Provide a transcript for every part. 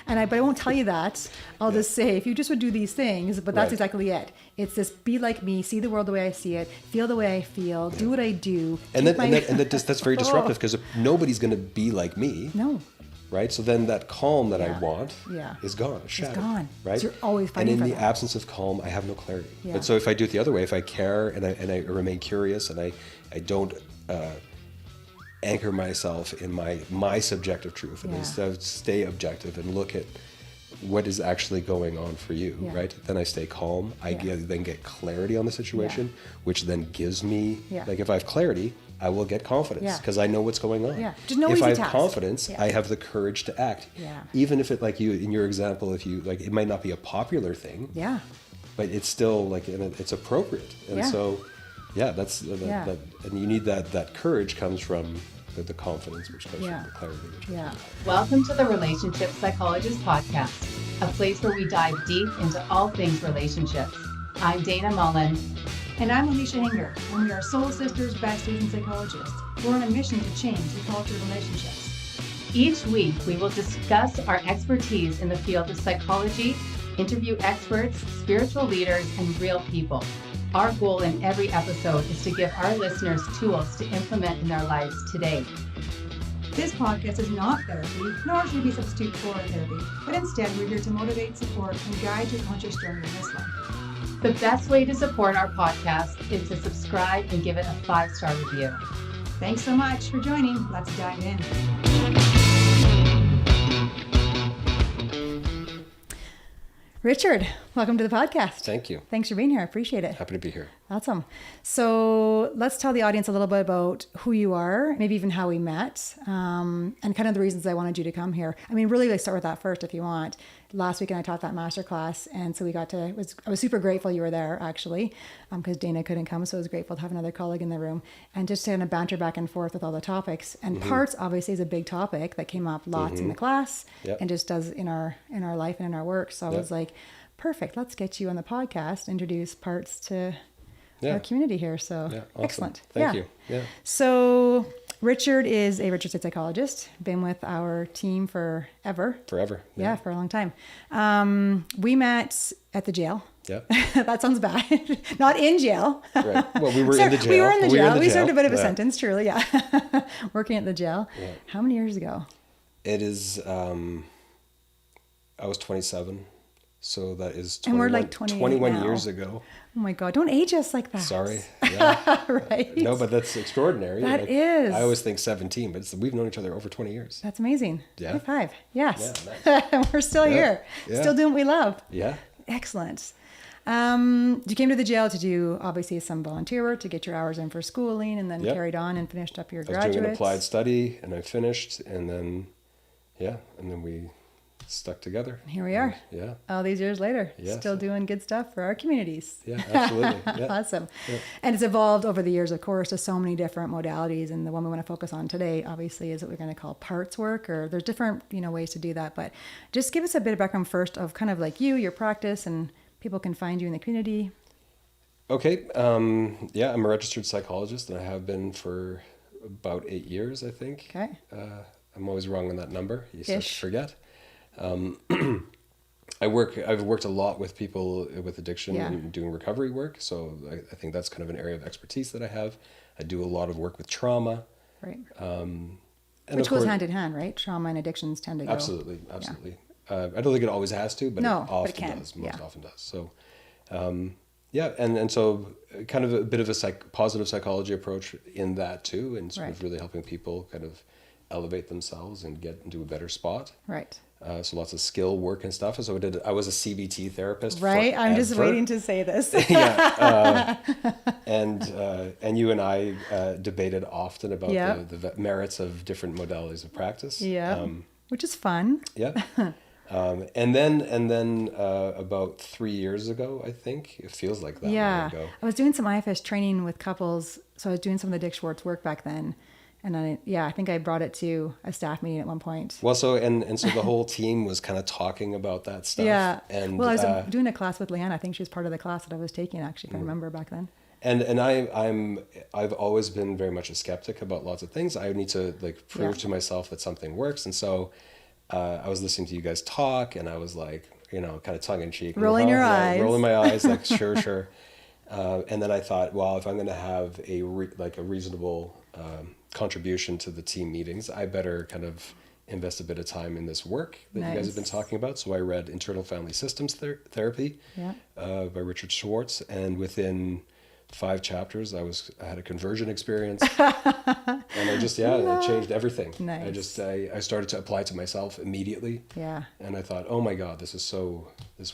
But I won't tell you that. I'll just say, if you just would do these things, but that's Right. exactly it. It's this: be like me, see the world the way I see it, feel the way I feel, do what I do. That's very disruptive because nobody's going to be like me. No. Right? So then that calm that I want Yeah. is gone, shattered. It's gone. Right? So you're always fighting and in for the that. absence of calm, I have no clarity. Yeah. But so if I do it the other way, if I care and I remain curious and I don't anchor myself in my subjective truth and instead stay objective and look at what is actually going on for you, right? Then I stay calm. I then get clarity on the situation, which then gives me, like if I have clarity, I will get confidence because I know what's going on. Yeah. Just no if easy I have task. confidence, I have the courage to act. Yeah. Even if it, like you, in your example, if you, like, it might not be a popular thing. Yeah. But it's still like, it's appropriate. And so, that's, that, and you need that courage comes from the confidence, which comes from the clarity. Welcome to the Relationship Psychologist Podcast, a place where we dive deep into all things relationships. I'm Dana Mullen. And I'm Alicia Hinger, and we are soul sisters, besties, and psychologists. We're on a mission to change the culture of relationships. Each week, we will discuss our expertise in the field of psychology, interview experts, spiritual leaders, and real people. Our goal in every episode is to give our listeners tools to implement in their lives today. This podcast is not therapy, nor should it be a substitute for therapy, but instead we're here to motivate, support, and guide your conscious journey in this life. The best way to support our podcast is to subscribe and give it a 5-star review. Thanks so much for joining. Let's dive in. Richard, welcome to the podcast. Thank you. Thanks for being here. I appreciate it. Happy to be here. Awesome. So let's tell the audience a little bit about who you are, maybe even how we met, and kind of the reasons I wanted you to come here. I mean, really, let's start with that first if you want. Last weekend I taught that masterclass, and so I was super grateful you were there, actually, because Dana couldn't come, so I was grateful to have another colleague in the room, and just to kind of banter back and forth with all the topics. And parts, obviously, is a big topic that came up lots in the class, and just does in our life and in our work. So I was like, perfect, let's get you on the podcast, introduce parts to our community here. So awesome. Excellent. Thank you. Yeah. So Richard is a registered psychologist, been with our team forever. Forever. Yeah, for a long time. We met at the jail. Yeah. That sounds bad. Not in jail. Right. Well, we were in the jail. We were in the jail. We jail. served a bit of a sentence, truly, working at the jail. Yeah. How many years ago? It is, I was 27. So that is 21, and we're like 21 now. Years ago. Oh my God, don't age us like that. Sorry. Yeah. Right. No, but that's extraordinary. That is. I always think 17, but we've known each other over 20 years. That's amazing. Yeah. High five. Yes. Yeah, nice. We're still here. Yeah. Still doing what we love. Yeah. Excellent. You came to the jail to do obviously some volunteer work to get your hours in for schooling, and then carried on and finished up your graduate. I was doing an applied study, and I finished, and then we stuck together. Here we are. Yeah. All these years later, still doing good stuff for our communities. Yeah, absolutely. Yeah. Awesome. Yeah. And it's evolved over the years, of course, to so many different modalities. And the one we want to focus on today, obviously, is what we're going to call parts work, or there's different, ways to do that. But just give us a bit of background first of kind of like your practice, and people can find you in the community. Okay. I'm a registered psychologist, and I have been for about 8 years, I think. Okay. I'm always wrong on that number. You start to forget. I've worked a lot with people with addiction and doing recovery work. So I think that's kind of an area of expertise that I have. I do a lot of work with trauma. Right. And which goes hand in hand, right? Trauma and addictions tend to go. Absolutely. I don't think it always has to, but it often does. Most often does. So, and so kind of a bit of a positive psychology approach in that too, and sort of really helping people kind of elevate themselves and get into a better spot. Right. So lots of skill work and stuff. And so I was a CBT therapist. Right. I'm just waiting to say this. And you and I debated often about the merits of different modalities of practice. Yeah. Which is fun. Yeah. And then about 3 years ago, I think it feels like that. Yeah. Long ago. I was doing some IFS training with couples. So I was doing some of the Dick Schwartz work back then. And I think I brought it to a staff meeting at one point. Well, so the whole team was kind of talking about that stuff. Yeah. And I was doing a class with Luykenaar. I think she was part of the class that I was taking, actually, if I remember back then. And I've always been very much a skeptic about lots of things. I need to prove to myself that something works. And so I was listening to you guys talk, and I was like, kind of tongue in cheek, Rolling your eyes. rolling my eyes, like sure. And then I thought, well, if I'm going to have a reasonable contribution to the team meetings, I better kind of invest a bit of time in this work that you guys have been talking about. So I read Internal Family Systems Therapy by Richard Schwartz, and within 5 chapters, I had a conversion experience, and it changed everything. Nice. I started to apply to myself immediately. Yeah. And I thought, oh my God, this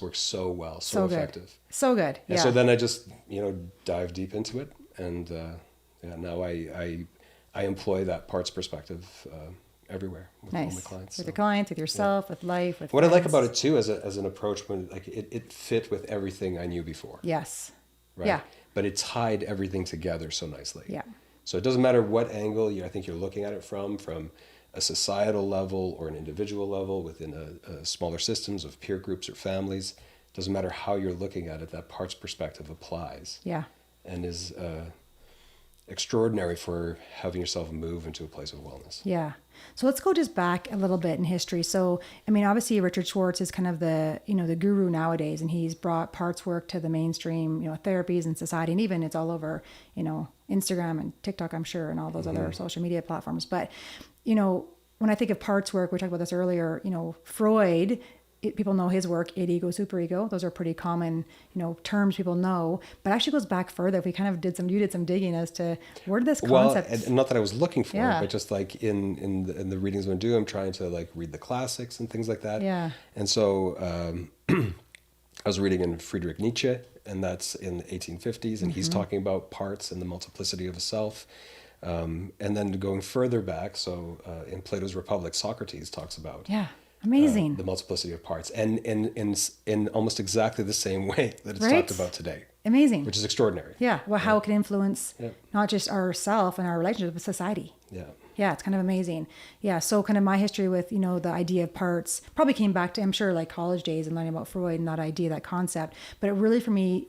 works so well, so effective. Good. So good. And so then I just, dive deep into it, and now I employ that parts perspective everywhere with all my clients. With your clients, with yourself, with life, with what friends. I like about it too, as an approach, when like it fit with everything I knew before. Yes. Right. Yeah. But it tied everything together so nicely. Yeah. So it doesn't matter what angle I think you're looking at it from a societal level or an individual level within a smaller systems of peer groups or families. Doesn't matter how you're looking at it, that parts perspective applies. Yeah. And is extraordinary for having yourself move into a place of wellness. Yeah. So let's go just back a little bit in history. So, I mean, obviously Richard Schwartz is kind of the guru nowadays, and he's brought parts work to the mainstream, therapies and society, and even it's all over, Instagram and TikTok, I'm sure, and all those other social media platforms. But, when I think of parts work, we talked about this earlier, Freud, people know his work, id, ego, superego. Those are pretty common, terms people know. But actually goes back further. If we kind of you did some digging as to where did this concept... Well, and not that I was looking for it, but just like in the readings I'm doing, I'm trying to like read the classics and things like that. Yeah. And so I was reading in Friedrich Nietzsche, and that's in the 1850s, and he's talking about parts and the multiplicity of a self. And then going further back, so in Plato's Republic, Socrates talks about... Yeah. Amazing. The multiplicity of parts, and in almost exactly the same way that it's talked about today. Amazing. Which is extraordinary. Yeah. Well, how it can influence not just ourself and our relationship, but society. Yeah. Yeah, it's kind of amazing. Yeah, so kind of my history with, the idea of parts probably came back to, I'm sure, like college days and learning about Freud and that idea, that concept. But it really, for me,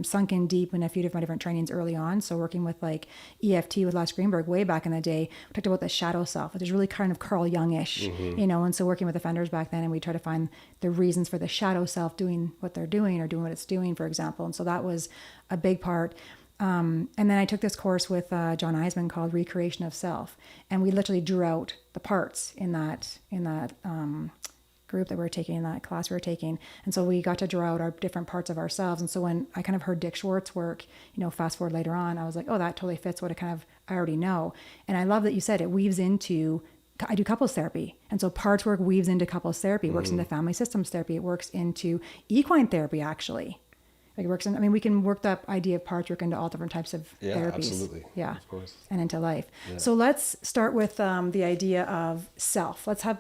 sunk in deep in a few of my different trainings early on. So working with like EFT with Les Greenberg way back in the day, we talked about the shadow self, which is really kind of Carl Jungish, and so working with offenders back then, and we try to find the reasons for the shadow self doing what they're doing or doing what it's doing, for example. And so that was a big part. And then I took this course with John Eisman called Recreation of Self, and we literally drew out the parts in that group that we were taking, in that class we were taking. And so we got to draw out our different parts of ourselves. And so when I kind of heard Dick Schwartz work, fast forward later on, I was like, oh, that totally fits what I already know. And I love that you said it weaves into, I do couples therapy. And so parts work weaves into couples therapy, works into family systems therapy. It works into equine therapy, actually. Like it works in, we can work that idea of parts work into all different types of therapies. Absolutely. Yeah. Of course. And into life. Yeah. So let's start with the idea of self. Let's have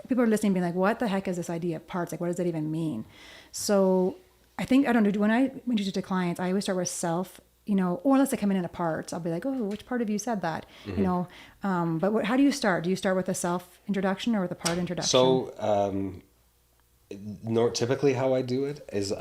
people are listening being like, what the heck is this idea of parts? Like, what does that even mean? So I don't know, when I introduce it to clients, I always start with self, or unless they come in a parts, I'll be like, oh, which part of you said that? But how do you start? Do you start with a self introduction or with a part introduction? So typically how I do it is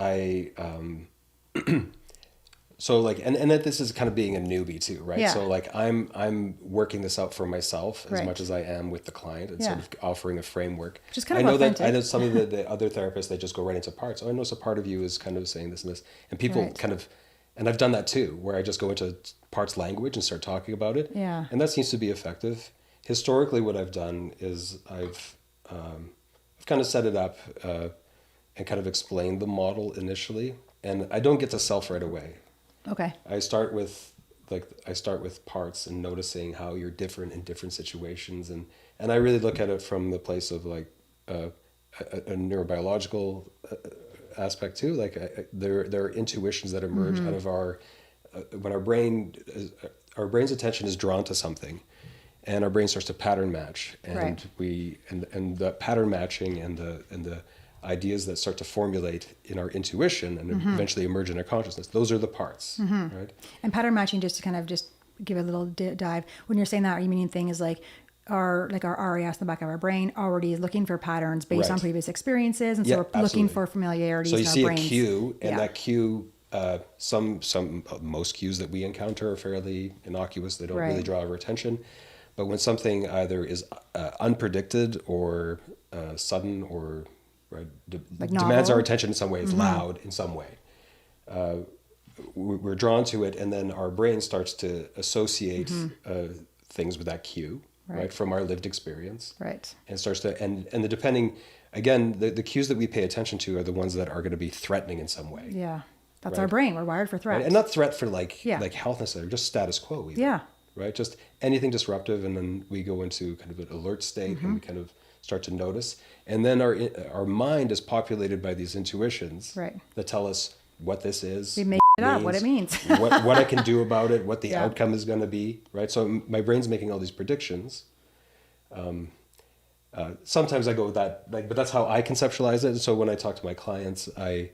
so like, and that this is kind of being a newbie too, right? Yeah. So like I'm working this out for myself as much as I am with the client, and sort of offering a framework. Which is kind of authentic. I know some of the other therapists, they just go right into parts. Oh, I know a part of you is kind of saying this and this, and people kind of, and I've done that too, where I just go into parts language and start talking about it. Yeah. And that seems to be effective. Historically, what I've done is I've kind of set it up and kind of explained the model initially, and I don't get to self right away. Okay. I start with parts and noticing how you're different in different situations, and I really look at it from the place of like a neurobiological aspect too. Like there are intuitions that emerge out of our when our brain's attention is drawn to something, and our brain starts to pattern match, and and the pattern matching and the ideas that start to formulate in our intuition and eventually emerge in our consciousness. Those are the parts, right? And pattern matching, just to kind of just give a little dive. When you're saying that, are you meaning thing is like our RAS in the back of our brain already is looking for patterns based on previous experiences, and so we're looking for familiarities. So you in see our brains. a cue, and that cue, most cues that we encounter are fairly innocuous. They don't really draw our attention. But when something either is unpredicted or sudden or right, Like demands novel? our attention in some way, is loud in some way. We're drawn to it, and then our brain starts to associate things with that cue, right, from our lived experience, Right. and starts to and the depending again the cues that we pay attention to are the ones that are going to be threatening in some way, Yeah. That's Right. our brain. We're wired for threat. right? And not threat for like Yeah. like health necessarily, just status quo, even, Yeah. right? Just anything disruptive, and then we go into kind of an alert state, and we kind of start to notice, and then our mind is populated by these intuitions Right. that tell us what this is, We make it up, what it means. what I can do about it, what the Yeah. outcome is going to be, right? So my brain's making all these predictions. Sometimes I go with that, like, but that's how I conceptualize it. And so when I talk to my clients, I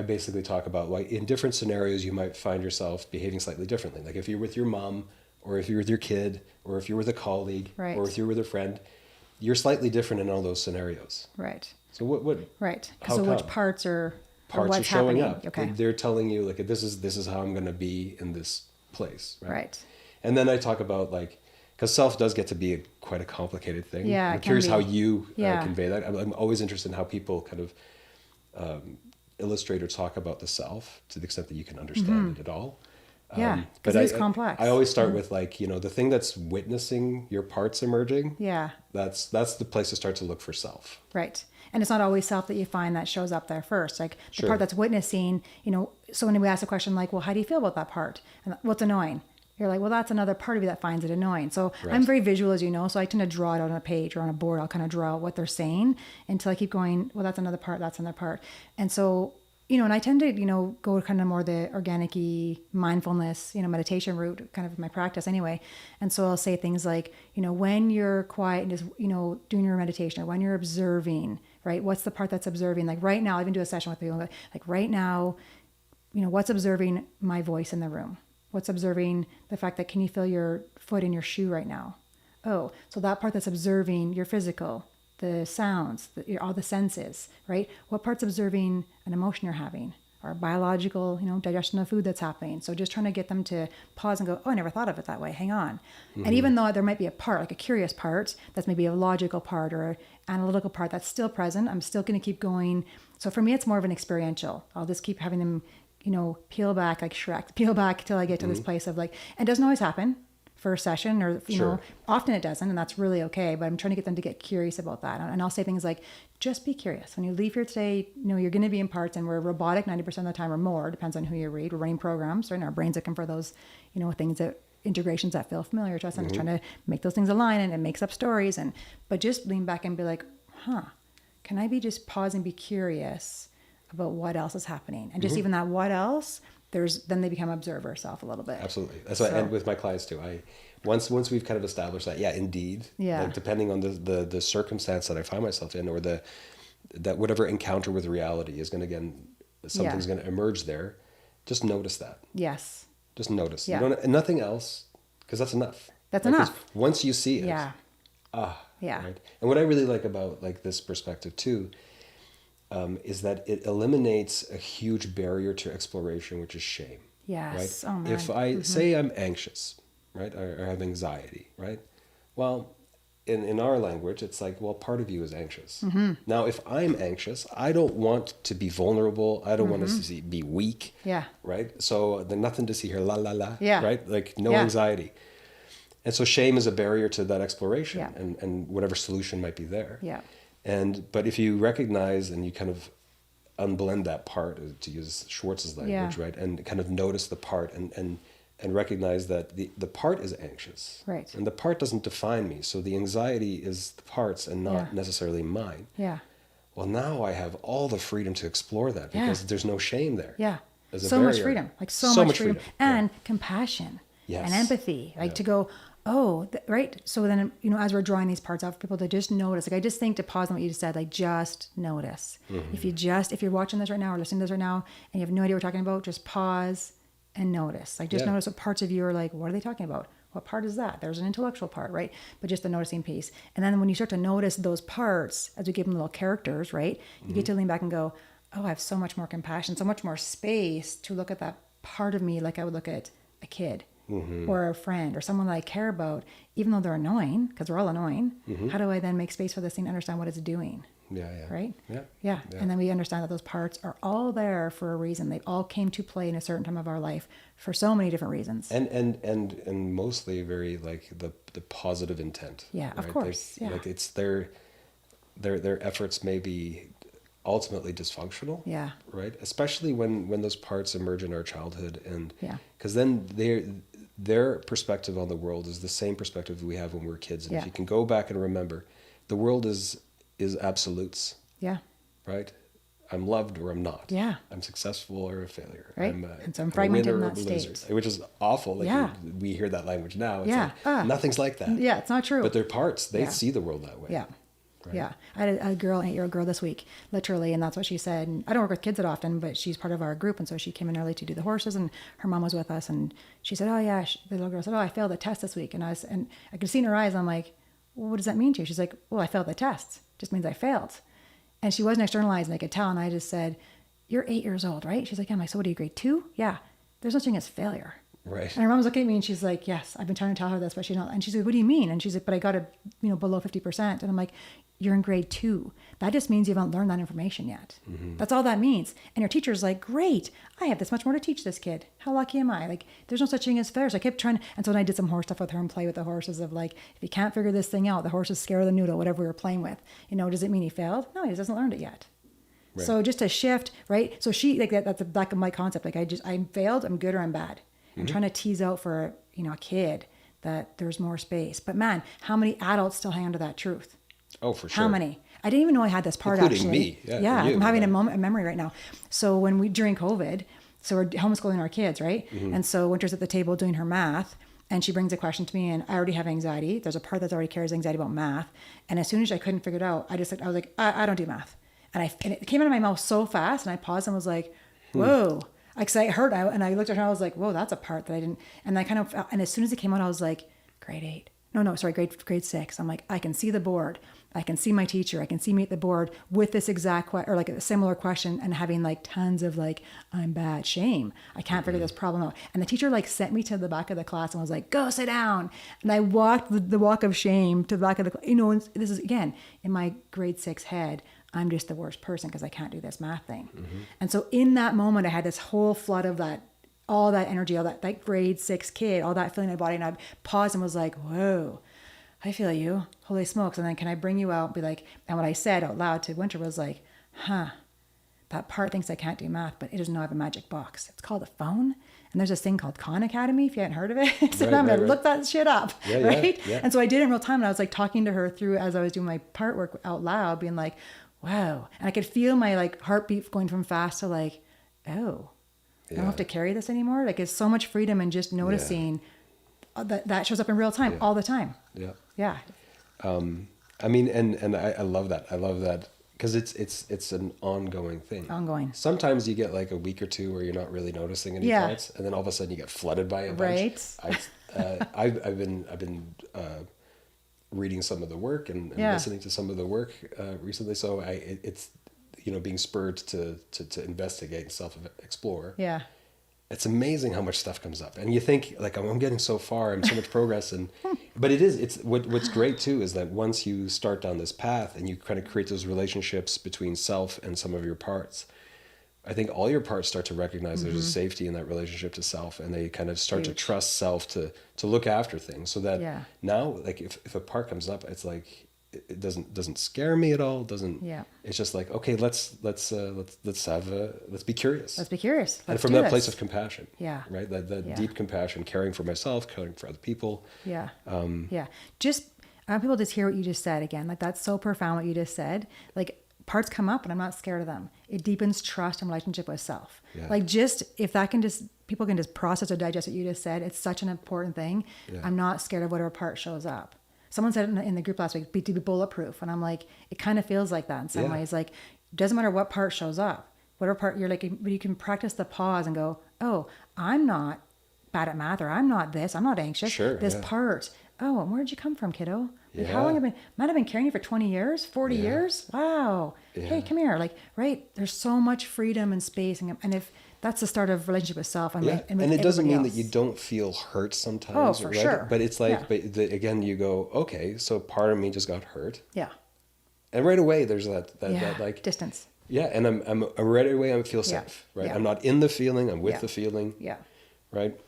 basically talk about like in different scenarios you might find yourself behaving slightly differently. Like if you're with your mom, or if you're with your kid, or if you're with a colleague, Right. or if you're with a friend, you're slightly different in all those scenarios. Right. So what Right. How So which come? parts are parts what's are showing happening? up? Okay. They're telling you like this is how I'm going to be in this place, right? Right. And then I talk about like, because self does get to be quite a complicated thing. Yeah, I'm it can curious how be. you Yeah. convey that. I'm always interested in how people kind of illustrate or talk about the self to the extent that you can understand it at all. Yeah, but because it is complex. I always start with like, the thing that's witnessing your parts emerging. Yeah. That's the place to start to look for self. Right. And it's not always self that you find that shows up there first. Like the Sure. part that's witnessing, so when we ask a question like, well, how do you feel about that part? And what's annoying? You're like, well, that's another part of you that finds it annoying. So Right. I'm very visual, as you know, so I tend to draw it out on a page or on a board. I'll kind of draw out what they're saying until I keep going, well, that's another part, that's another part. And so, and I tend to, go kind of more the organic-y mindfulness, meditation route, kind of my practice anyway. And so I'll say things like, when you're quiet and just, doing your meditation, or when you're observing, right? What's the part that's observing? Like right now, I even do a session with people, like right now, what's observing my voice in the room? What's observing the fact that, can you feel your foot in your shoe right now? Oh, so that part that's observing your physical, the sounds, all the senses, right? What part's observing an emotion you're having, or biological, digestion of food that's happening? So just trying to get them to pause and go, oh, I never thought of it that way. Hang on. Mm-hmm. And even though there might be a part, like a curious part, that's maybe a logical part or an analytical part that's still present, I'm still going to keep going. So for me, it's more of an experiential. I'll just keep having them, peel back like Shrek, peel back till I get to this place of like, and it doesn't always happen for a session, or Sure. often it doesn't, and that's really okay, but I'm trying to get them to get curious about that. And I'll say things like, just be curious. When you leave here today, you're going to be in parts, and we're robotic 90% of the time or more, depends on who you read. We're running programs, right? And our brain's looking for those, things that, integrations that feel familiar to us, and it's trying to make those things align, and it makes up stories. But just lean back and be like, can I just pause and be curious about what else is happening? And just even that what else, then they become observer self a little bit. Absolutely. That's what I end with my clients too. Once we've kind of established that, yeah, indeed. Yeah. Like depending on the circumstance that I find myself in, or that whatever encounter with reality is going to something's going to emerge there. Just notice that. Yes. Just notice. Yeah. You don't, and nothing else, because that's enough. That's Like, 'cause enough. Once you see it. Yeah. Yeah. Right? And what I really like about like this perspective too, is that it eliminates a huge barrier to exploration, which is shame. Yes. Right? Oh, man. If I say I'm anxious, right, or have anxiety, right? Well, in our language, it's like, well, part of you is anxious. Now, if I'm anxious, I don't want to be vulnerable. I don't want to be weak. Yeah. Right? So there's nothing to see here. La, la, la. Yeah. Right? Like no Yeah. anxiety. And so shame is a barrier to that exploration, Yeah. and whatever solution might be there. Yeah. But if you recognize and you kind of unblend that part, to use Schwartz's language, Yeah. right, and kind of notice the part and recognize that the part is anxious, Right. and the part doesn't define me. So the anxiety is the part's and not Yeah. necessarily mine. Yeah. Well, now I have all the freedom to explore that because Yeah. there's no shame there. Yeah. As a So much barrier. freedom, like so much freedom. Yeah. And compassion Yes. and empathy, like Yeah. to go, right. So then, as we're drawing these parts out for people to just notice, like I just think to pause on what you just said, like just notice. If you're watching this right now or listening to this right now and you have no idea what we're talking about, just pause and notice. Like just Yeah. notice what parts of you are like, what are they talking about? What part is that? There's an intellectual part, right? But just the noticing piece. And then when you start to notice those parts, as we give them little characters, right? You get to lean back and go, oh, I have so much more compassion, so much more space to look at that part of me like I would look at a kid, or a friend or someone that I care about, even though they're annoying, because we're all annoying, how do I then make space for this thing to understand what it's doing? Right? Yeah. And then we understand that those parts are all there for a reason. They all came to play in a certain time of our life for so many different reasons. And mostly very like the positive intent. Yeah, of right? course. They, yeah. Like it's their efforts may be ultimately dysfunctional. Yeah. Right. Especially when those parts emerge in our childhood, and Yeah. because then their perspective on the world is the same perspective we have when we were kids. And if you can go back and remember, the world is absolutes. Yeah. Right? I'm loved or I'm not. Yeah. I'm successful or a failure. Right. And so I'm fragmented in that loser, state. which is awful. Like Yeah. we hear that language now. It's Yeah. like, nothing's like that. Yeah, it's not true. But they're parts. They see the world that way. Yeah. Right? Yeah. I had a girl, 8-year-old girl this week, literally, and that's what she said. And I don't work with kids that often, but she's part of our group. And so she came in early to do the horses, and her mom was with us. And she said, oh, yeah, the little girl said, oh, I failed the test this week. And I could see in her eyes, I'm like, well, what does that mean to you? She's like, well, I failed the test. Just means I failed. And she wasn't externalizing, I could tell. And I just said, you're 8 years old, right? She's like, yeah. I'm like, so what are you, grade 2? Yeah. There's no such thing as failure. Right. And her mom was looking at me and she's like, yes, I've been trying to tell her this, but she's not. And she's like, what do you mean? And she's like, but I got it, below 50%. And I'm like, you're in grade 2. That just means you haven't learned that information yet. That's all that means. And your teacher's like, great, I have this much more to teach this kid. How lucky am I? Like, there's no such thing as failure. So I kept trying. And so then I did some horse stuff with her and play with the horses of like, if you can't figure this thing out, the horse is scared of the noodle, whatever we were playing with. Does it mean he failed? No, he just hasn't learned it yet. Right. So just a shift, right? So she, like that's the black and white concept. Like I failed, I'm good or I'm bad. I'm trying to tease out for, a kid that there's more space. But man, how many adults still hang on to that truth? Oh, for sure. How many? I didn't even know I had this part, including actually. Me. Yeah, you, I'm having a memory right now. So during COVID, so we're homeschooling our kids, right? And so Winter's at the table doing her math, and she brings a question to me, and I already have anxiety. There's a part that already carries anxiety about math. And as soon as I couldn't figure it out, I was like, I don't do math. And it came out of my mouth so fast, and I paused and was like, whoa. Because I heard, and I looked at her, and I was like, whoa, that's a part that I didn't. And I kind of, and as soon as it came out, I was like, grade 6. I'm like, I can see the board. I can see my teacher. I can see me at the board with this exact or like a similar question, and having like tons of like, I'm bad, shame. I can't figure this problem out. And the teacher like sent me to the back of the class and was like, go sit down. And I walked the walk of shame to the back of the class. And this is, again, in my grade 6 head, I'm just the worst person because I can't do this math thing. And so in that moment, I had this whole flood of all that energy, all that grade 6 kid, all that feeling in my body. And I paused and was like, whoa, I feel you. Holy smokes. And then can I bring you out and be like, and what I said out loud to Winter was like, that part thinks I can't do math, but it doesn't know I have a magic box. It's called a phone. And there's this thing called Khan Academy, if you hadn't heard of it. So I'm going to look that shit up, right? Yeah. And so I did it in real time. And I was like talking to her through as I was doing my part work out loud, being like, wow. And I could feel my like heartbeat going from fast to like, oh, I don't have to carry this anymore. Like it's so much freedom in just noticing that shows up in real time all the time. Yeah. Yeah. I mean, and I love that. I love that because it's an ongoing thing. Ongoing. Sometimes you get like a week or two where you're not really noticing any parts, and then all of a sudden you get flooded by a bunch. Right. I've been reading some of the work and listening to some of the work recently. So it's being spurred to investigate and self-explore. Yeah. It's amazing how much stuff comes up, and you think like I'm getting so far, I'm so much progress, but it's what's great too is that once you start down this path and you kind of create those relationships between self and some of your parts, I think all your parts start to recognize there's a safety in that relationship to self, and they kind of start to trust self to look after things, so that now like if a part comes up, it's like it doesn't scare me at all. It's just like, okay, let's be curious. Let's be curious. And from that place of compassion. Yeah. Right. That deep compassion, caring for myself, caring for other people. Yeah. Just I want people to just hear what you just said again. Like that's so profound what you just said. Like parts come up and I'm not scared of them. It deepens trust and relationship with self. Yeah. Like just if that can just people can just process or digest what you just said, it's such an important thing. Yeah. I'm not scared of whatever part shows up. Someone said in the group last week, to be bulletproof. And I'm like, it kind of feels like that in some ways. Like, it doesn't matter what part shows up. Whatever part you're like, but you can practice the pause and go, oh, I'm not bad at math, or I'm not this, I'm not anxious. Sure, this part, oh, and where did you come from, kiddo? Like, how long might have been carrying you for 20 years, 40 years? Wow. Yeah. Hey, come here. Like, right. There's so much freedom and space. And if That's the start of relationship with self. And, Yeah, with and it doesn't mean everybody that you else. don't feel hurt sometimes. Oh, for right? sure. But it's like, Yeah. again, you go, okay, so part of me just got hurt, Yeah. and right away there's that Yeah. like Distance. yeah, and I'm right away I feel Yeah. safe, right? Yeah. I'm not in the feeling, I'm with Yeah. the feeling, Yeah. right?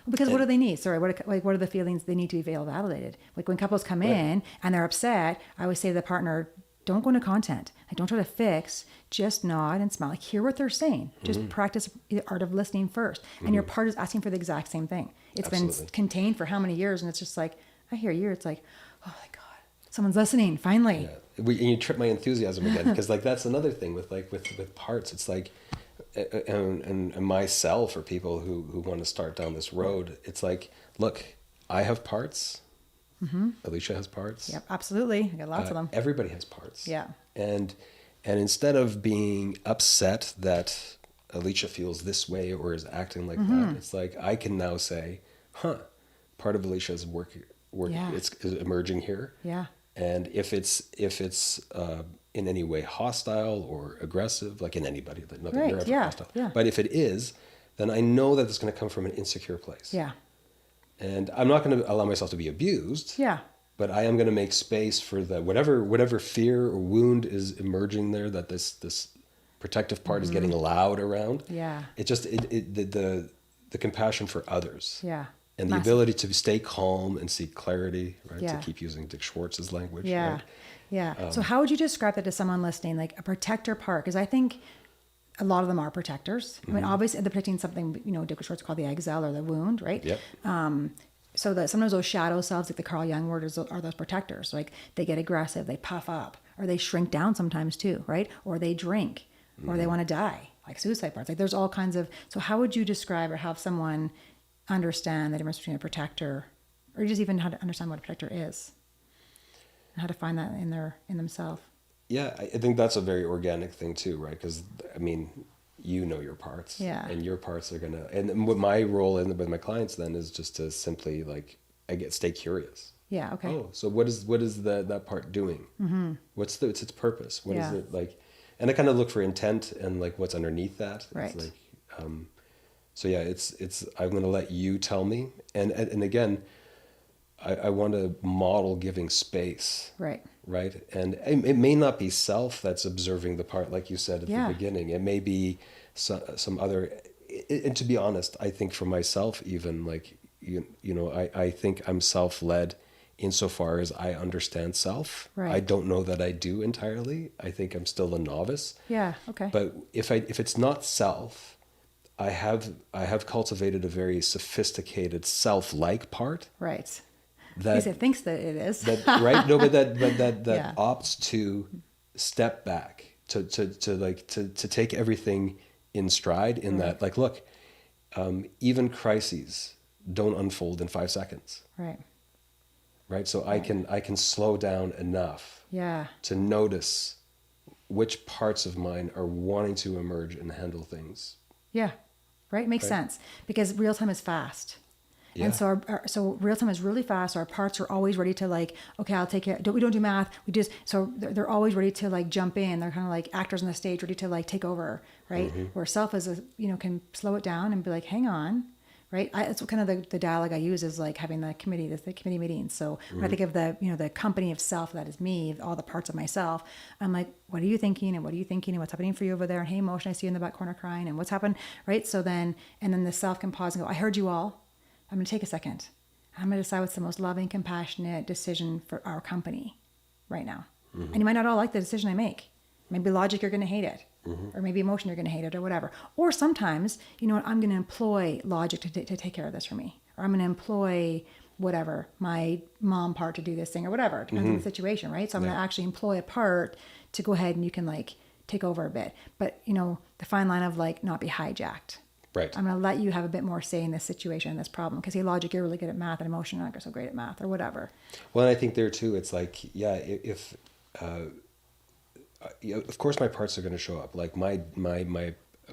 Because what do they need? Sorry, what are the feelings they need to feel validated? Like when couples come in and they're upset, I always say to the partner, don't go into content. Like don't try to fix, just nod and smile. Like hear what they're saying. Just practice the art of listening first. And your partner is asking for the exact same thing. It's Absolutely. been contained for how many years? And it's just like, I hear you. It's like, oh my God, someone's listening, finally. Yeah. And you trip my enthusiasm again, because like that's another thing with parts. It's like, and myself or people who want to start down this road, it's like, look, I have parts. Alicia has parts. Yep, absolutely. I got lots of them. Everybody has parts. Yeah. And instead of being upset that Alicia feels this way or is acting like that, it's like I can now say, part of Alicia's work Yeah. is emerging here. Yeah. And if it's in any way hostile or aggressive, like in anybody, not that Right, you're ever yeah, hostile, yeah. but if it is, then I know that it's going to come from an insecure place. Yeah. And I'm not going to allow myself to be abused. Yeah. But I am going to make space for the whatever fear or wound is emerging there, that this protective part is getting allowed around. Yeah. It just the compassion for others. Yeah. And the Massive. ability to stay calm and seek clarity, right? Yeah. To keep using Dick Schwartz's language. Yeah. Right? Yeah. So how would you describe that to someone listening, like a protector part? Because I think a lot of them are protectors. I mean, obviously they're protecting something, Dick Schwartz called the exile or the wound, right? Yep. So that sometimes those shadow selves, like the Carl Jung word, are those protectors. Like they get aggressive, they puff up, or they shrink down sometimes too, right? Or they drink, or they want to die, like suicide parts. Like there's all kinds of. So how would you describe or have someone understand the difference between a protector, or just even how to understand what a protector is, and how to find that in themselves? Yeah, I think that's a very organic thing too, right? Because I mean, you know your parts, Yeah. and your parts are gonna. And what my role with my clients then is just to simply stay curious. Yeah. Okay. Oh, so what is that part doing? Mm-hmm. What's its purpose? What is it like? And I kind of look for intent and like what's underneath that. Right. It's like, so yeah, it's I'm gonna let you tell me, and again, I want to model giving space. Right. Right. And it may not be self that's observing the part, like you said at the beginning. It may be some other, and to be honest, I think for myself, even like, I think I'm self-led insofar as I understand self. Right. I don't know that I do entirely. I think I'm still a novice. Yeah. Okay. But if it's not self, I have cultivated a very sophisticated self-like part. Right. That Because it thinks that it is. that right no but that Yeah. opts to step back to take everything in stride in that, like, look, even crises don't unfold in 5 seconds, Right. so I can slow down enough Yeah. to notice which parts of mine are wanting to emerge and handle things. Yeah. Right. Makes sense because real time is fast. Yeah. And so so real time is really fast. Our parts are always ready to like, okay, I'll take it. We don't do math. We just, so they're always ready to like jump in. They're kind of like actors on the stage ready to like take over. Right. Where self is, can slow it down and be like, hang on. Right. That's what kind of the dialogue I use is like having the committee meetings. So when I think of the company of self, that is me, all the parts of myself, I'm like, what are you thinking? And what are you thinking? And what's happening for you over there? And hey, emotion, I see you in the back corner crying, and what's happened. Right. So then the self can pause and go, I heard you all. I'm going to take a second. I'm going to decide what's the most loving, compassionate decision for our company right now. And you might not all like the decision I make. Maybe logic, you're going to hate it. Or maybe emotion, you're going to hate it, or whatever. Or sometimes, I'm going to employ logic to take care of this for me. Or I'm going to employ whatever, my mom part to do this thing or whatever. It depends on the situation, right? So I'm going to actually employ a part to go ahead and you can like take over a bit. But, the fine line of like not be hijacked. Right. I'm going to let you have a bit more say in this situation, in this problem. Because, hey, logic, you're really good at math, and emotion, you're not so great at math, or whatever. Well, and I think there too, it's like, if of course my parts are going to show up. Like my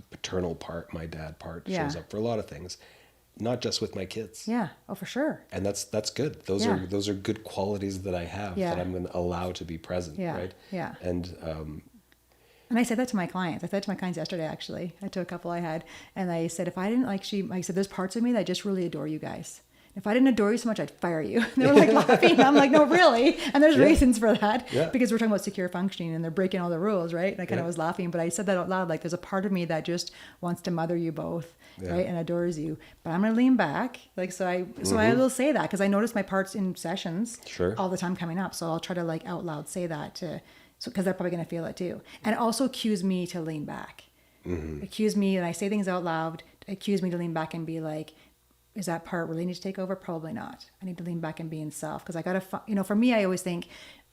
paternal part, my dad part shows up for a lot of things, not just with my kids. Yeah. Oh, for sure. And that's good. Those are good qualities that I have that I'm going to allow to be present. Yeah. Right. Yeah. And And I said that to my clients. I said to my clients yesterday, actually, to a couple I had, and I said, if I didn't I said, there's parts of me that just really adore you guys. If I didn't adore you so much, I'd fire you. And they were like laughing. I'm like, no, really? And there's reasons for that, because we're talking about secure functioning and they're breaking all the rules, right? And I kind of was laughing, but I said that out loud. Like, there's a part of me that just wants to mother you both, right? And adores you. But I'm going to lean back. Like, so I will say that, because I notice my parts in sessions all the time coming up. So I'll try to like out loud say that because they're probably going to feel it too. And also accuse me to lean back. Accuse me, and I say things out loud, accuse me to lean back and be like, is that part really need to take over? Probably not. I need to lean back and be in self, because I got to, for me, I always think,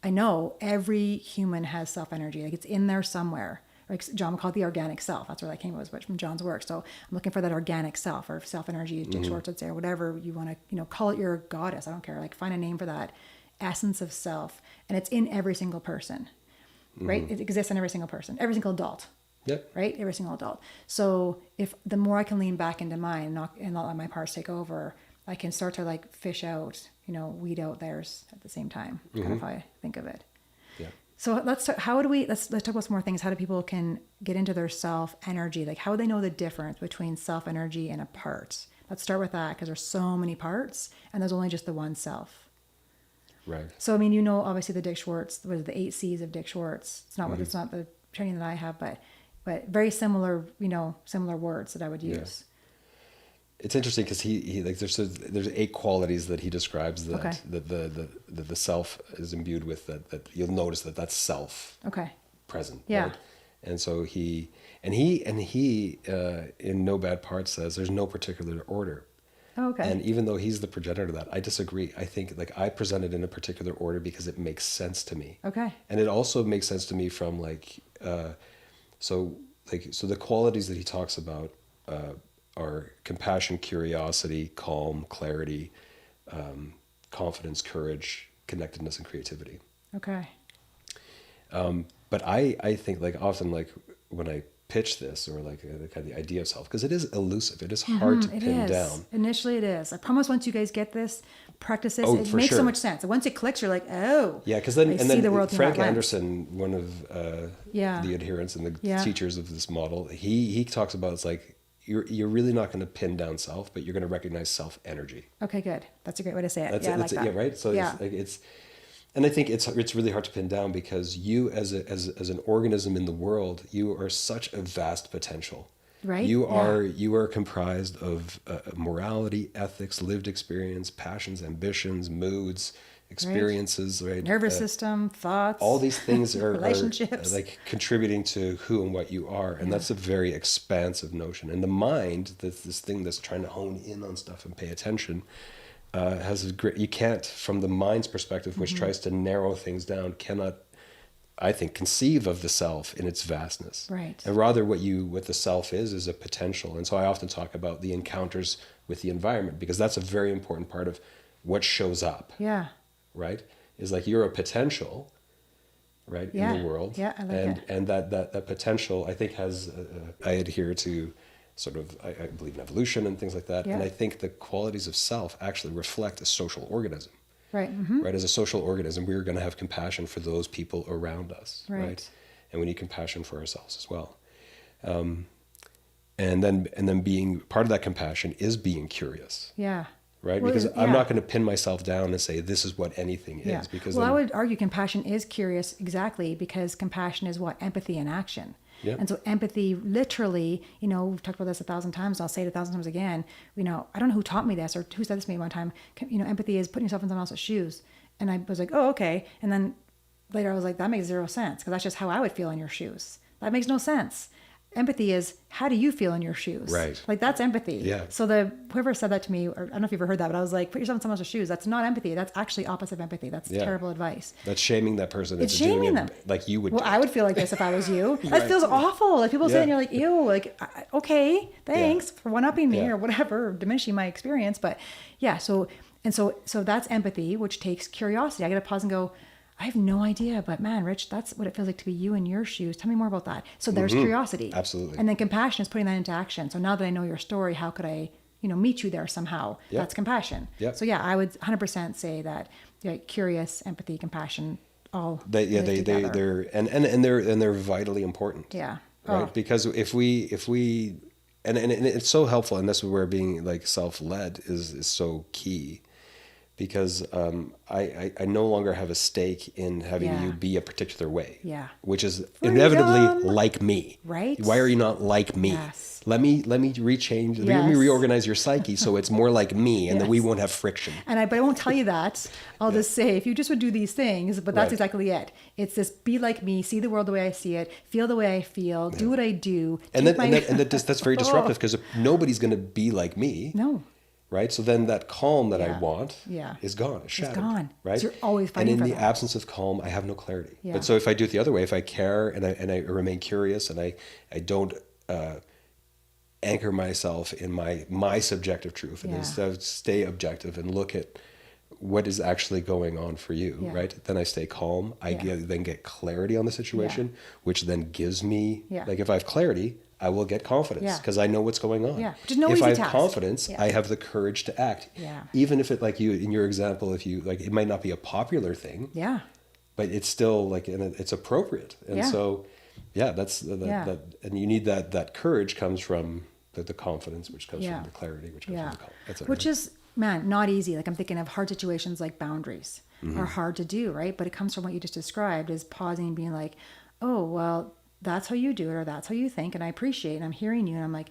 I know every human has self energy. Like, it's in there somewhere. Like John would call it the organic self. That's where that came from John's work. So I'm looking for that organic self, or self energy, Dick Schwartz would say, or whatever you want to, call it your goddess. I don't care. Like, find a name for that essence of self. And it's in every single person, right? It exists in every single person, every single adult. Yep. Right? Every single adult. So if the more I can lean back into mine and not let my parts take over, I can start to like fish out, weed out theirs at the same time. Kind of how I think of it. Yeah. So let's talk about some more things. How do people can get into their self energy? Like, how do they know the difference between self energy and a part? Let's start with that, because there's so many parts and there's only just the one self. Right. So, obviously the Dick Schwartz, what is the 8 C's of Dick Schwartz? It's not it's not the training that I have, but very similar, similar words that I would use. It's interesting because he like there's 8 qualities that he describes that the self is imbued with, that you'll notice that's self present. Yeah. Right? And so he in No Bad Parts says there's no particular order. Oh, okay. And even though he's the progenitor of that, I disagree. I think I present it in a particular order because it makes sense to me. Okay. And it also makes sense to me from so the qualities that he talks about are compassion, curiosity, calm, clarity, confidence, courage, connectedness, and creativity. Okay. But I think often when I pitch this, or the idea of self, because it is elusive, it is hard to pin down. Initially it is. I promise once you guys get this, practice this, Oh, it for makes sure. so much sense. And once it clicks, you're like, oh. Yeah, because then the world Frank through that Anderson, one of the adherents and the teachers of this model, he talks about, it's like you're really not going to pin down self, but you're going to recognize self energy. Okay, good. That's a great way to say it. I like that. Yeah, right. So it's and I think it's really hard to pin down, because you as an organism in the world, you are such a vast potential. Right. You are comprised of morality, ethics, lived experience, passions, ambitions, moods, experiences, right? Nervous system, thoughts. All these things are relationships, like contributing to who and what you are, and that's a very expansive notion. And the mind, that's this thing that's trying to hone in on stuff and pay attention, has a great. You can't, from the mind's perspective, which tries to narrow things down, cannot, I think, conceive of the self in its vastness. Right. And rather what the self is a potential. And so I often talk about the encounters with the environment, because that's a very important part of what shows up. Yeah. Right? Is you're a potential, right, in the world. Yeah, I like it. And that potential, I think, has, I adhere to sort of, I believe in evolution and things like that. Yeah. And I think the qualities of self actually reflect a social organism. Right. Mm-hmm. Right, as a social organism, we're going to have compassion for those people around us, right? And we need compassion for ourselves as well. And then being part of that compassion is being curious. Yeah. Right, because I'm not going to pin myself down and say this is what anything is. Because I would argue compassion is curious, exactly, because compassion is what? Empathy in action. Yeah. And so empathy, literally, we've talked about this 1,000 times. I'll say it 1,000 times again. I don't know who taught me this or who said this to me one time. Empathy is putting yourself in someone else's shoes. And I was like, oh, okay. And then later I was like, that makes zero sense, because that's just how I would feel in your shoes. That makes no sense. Empathy is, how do you feel in your shoes? Right. That's empathy. Yeah. So whoever said that to me, or I don't know if you've ever heard that, but I was like, put yourself in someone else's shoes. That's not empathy. That's actually opposite of empathy. That's terrible advice. That's shaming that person. It's shaming them. Like you would. Well, I would feel like this if I was you. That feels awful. Like people say it and you're like, ew, okay, thanks for one-upping me or whatever, diminishing my experience. But so that's empathy, which takes curiosity. I got to pause and go, I have no idea, but man, Rich, that's what it feels like to be you in your shoes. Tell me more about that. So there's curiosity. Absolutely. And then compassion is putting that into action. So now that I know your story, how could I, meet you there somehow? That's compassion. Yep. So I would 100% say that curious, empathy, compassion, all They together. they're vitally important. Yeah. Right. Oh. Because if we and it's so helpful, and this is where being like self-led is so key. Because I no longer have a stake in having Yeah. you be a particular way. Yeah. Which is Freedom. inevitably like me. Right? Why are you not like me? Yes. Let me rechange. Let me Yes. reorganize your psyche so it's more like me, and then we Yes. won't have friction. But I won't tell you that. I'll just say, if you just would do these things, but that's Right. exactly it. It's this: be like me, see the world the way I see it, feel the way I feel, do what I do. That's very disruptive because nobody's going to be like me. No. Right. So then that calm that I Yeah. want Yeah. is gone. It's shattered. gone. Right. So you're always and fighting in for the that. absence of calm, I have no clarity. Yeah. But so if I do it the other way, if I care and I remain curious and I don't anchor myself in my subjective truth and Yeah. instead stay objective and look at what is actually going on for you, Yeah. right? Then I stay calm. I then get clarity on the situation, which then gives me, Yeah. like if I have clarity, I will get confidence Yeah. because I know what's going on. Yeah. Which is no if easy I have task. confidence, Yeah. I have the courage to act. Yeah. Even if it, like you, in your example, if you, like, it might not be a popular thing, Yeah. but it's still like, and it's appropriate. And Yeah. so, yeah, that's, Yeah. that, and you need that courage comes from the confidence, which comes Yeah. from the clarity, which comes Yeah. from the calm. That's it, Which right? is, man, not easy. Like I'm thinking of hard situations like boundaries Mm-hmm. are hard to do, right? But it comes from what you just described is pausing and being like, oh, well, that's how you do it, or that's how you think. And I appreciate, and I'm hearing you. And I'm like,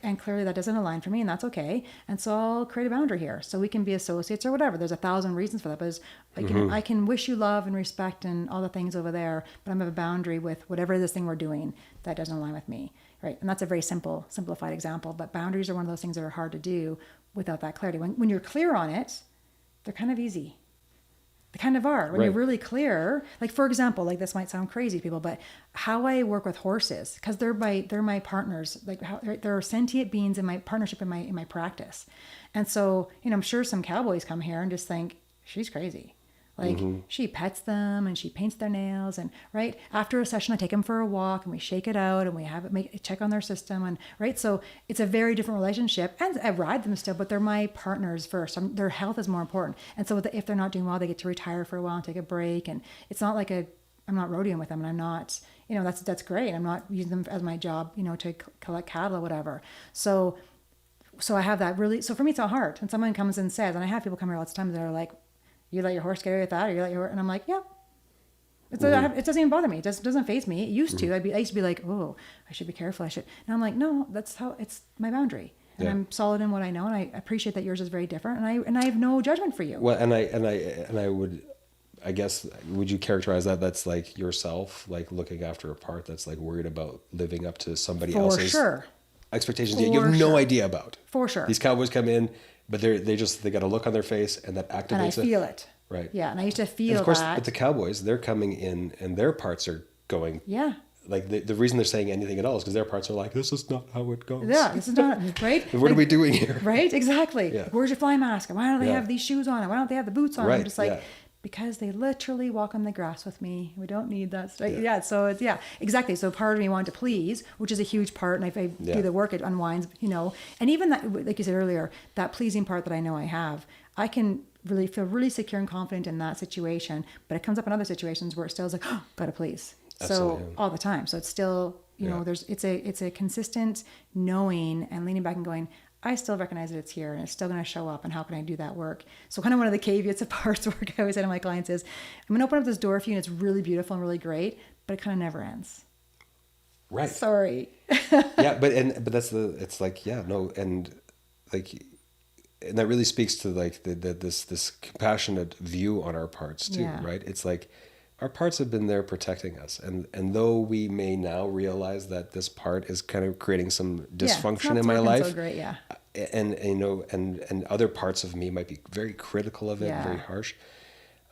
and clearly that doesn't align for me, and that's okay. And so I'll create a boundary here so we can be associates or whatever. There's 1,000 reasons for that. But I can wish you love and respect and all the things over there, but I'm have a boundary with whatever this thing we're doing that doesn't align with me. Right. And that's a very simplified example. But boundaries are one of those things that are hard to do without that clarity. When you're clear on it, they're kind of easy. They kind of are. When you're Right. really clear, like for example, like this might sound crazy to people, but how I work with horses, because they're my partners, like they're sentient beings in my partnership in my practice. And so, I'm sure some cowboys come here and just think, she's crazy. Like she pets them and she paints their nails, and right after a session I take them for a walk and we shake it out and we have it check on their system, and right, so it's a very different relationship, and I ride them still, but they're my partners first. Their health is more important, and so if they're not doing well, they get to retire for a while and take a break, and it's not like I'm not rodeoing with them, and I'm not, that's great. I'm not using them as my job, to collect cattle or whatever. So I have that really. So for me, it's not hard. And someone comes and says, and I have people come here all the time that are like, you let your horse get away with that, or you let your horse, and I'm like, yeah. It doesn't even bother me. It doesn't faze me. It used to. I used to be like, oh, I should be careful. And I'm like, no, that's how it's my boundary, and Yeah. I'm solid in what I know, and I appreciate that yours is very different, and I have no judgment for you. Well, and I would, I guess, would you characterize that that's like yourself, like looking after a part that's like worried about living up to somebody For else's sure. expectations For that you have no sure. idea about. For sure. These cowboys come in, but they got a look on their face and that activates And I feel it. Right. Yeah, and I used to And feel of course, that. but the cowboys, they're coming in and their parts are going. Yeah. Like the reason they're saying anything at all is because their parts are like, this is not how it goes. Yeah, this is not right. What are we doing here? Right, exactly. Yeah. Where's your fly mask? Why don't they Yeah. have these shoes on? Why don't they have the boots on? I'm Right, just like, yeah. because they literally walk on the grass with me. We don't need that stuff. Yeah. So it's, exactly. So part of me wanted to please, which is a huge part. And if I do the work, it unwinds, and even that, like you said earlier, that pleasing part that I know I have, I can really feel really secure and confident in that situation, but it comes up in other situations where it still is like, oh, gotta please. Absolutely. So all the time. So it's still, it's a consistent knowing and leaning back and going, I still recognize that it's here and it's still going to show up, and how can I do that work? So kind of one of the caveats of parts work I always say to my clients is, I'm going to open up this door for you and it's really beautiful and really great, but it kind of never ends. Right. Sorry. Yeah, but that's it's like, yeah, no, and like, and that really speaks to like this compassionate view on our parts too, Yeah. right? It's like our parts have been there protecting us, and though we may now realize that this part is kind of creating some dysfunction in my life, So great, yeah. and and other parts of me might be very critical of it, Yeah. very harsh,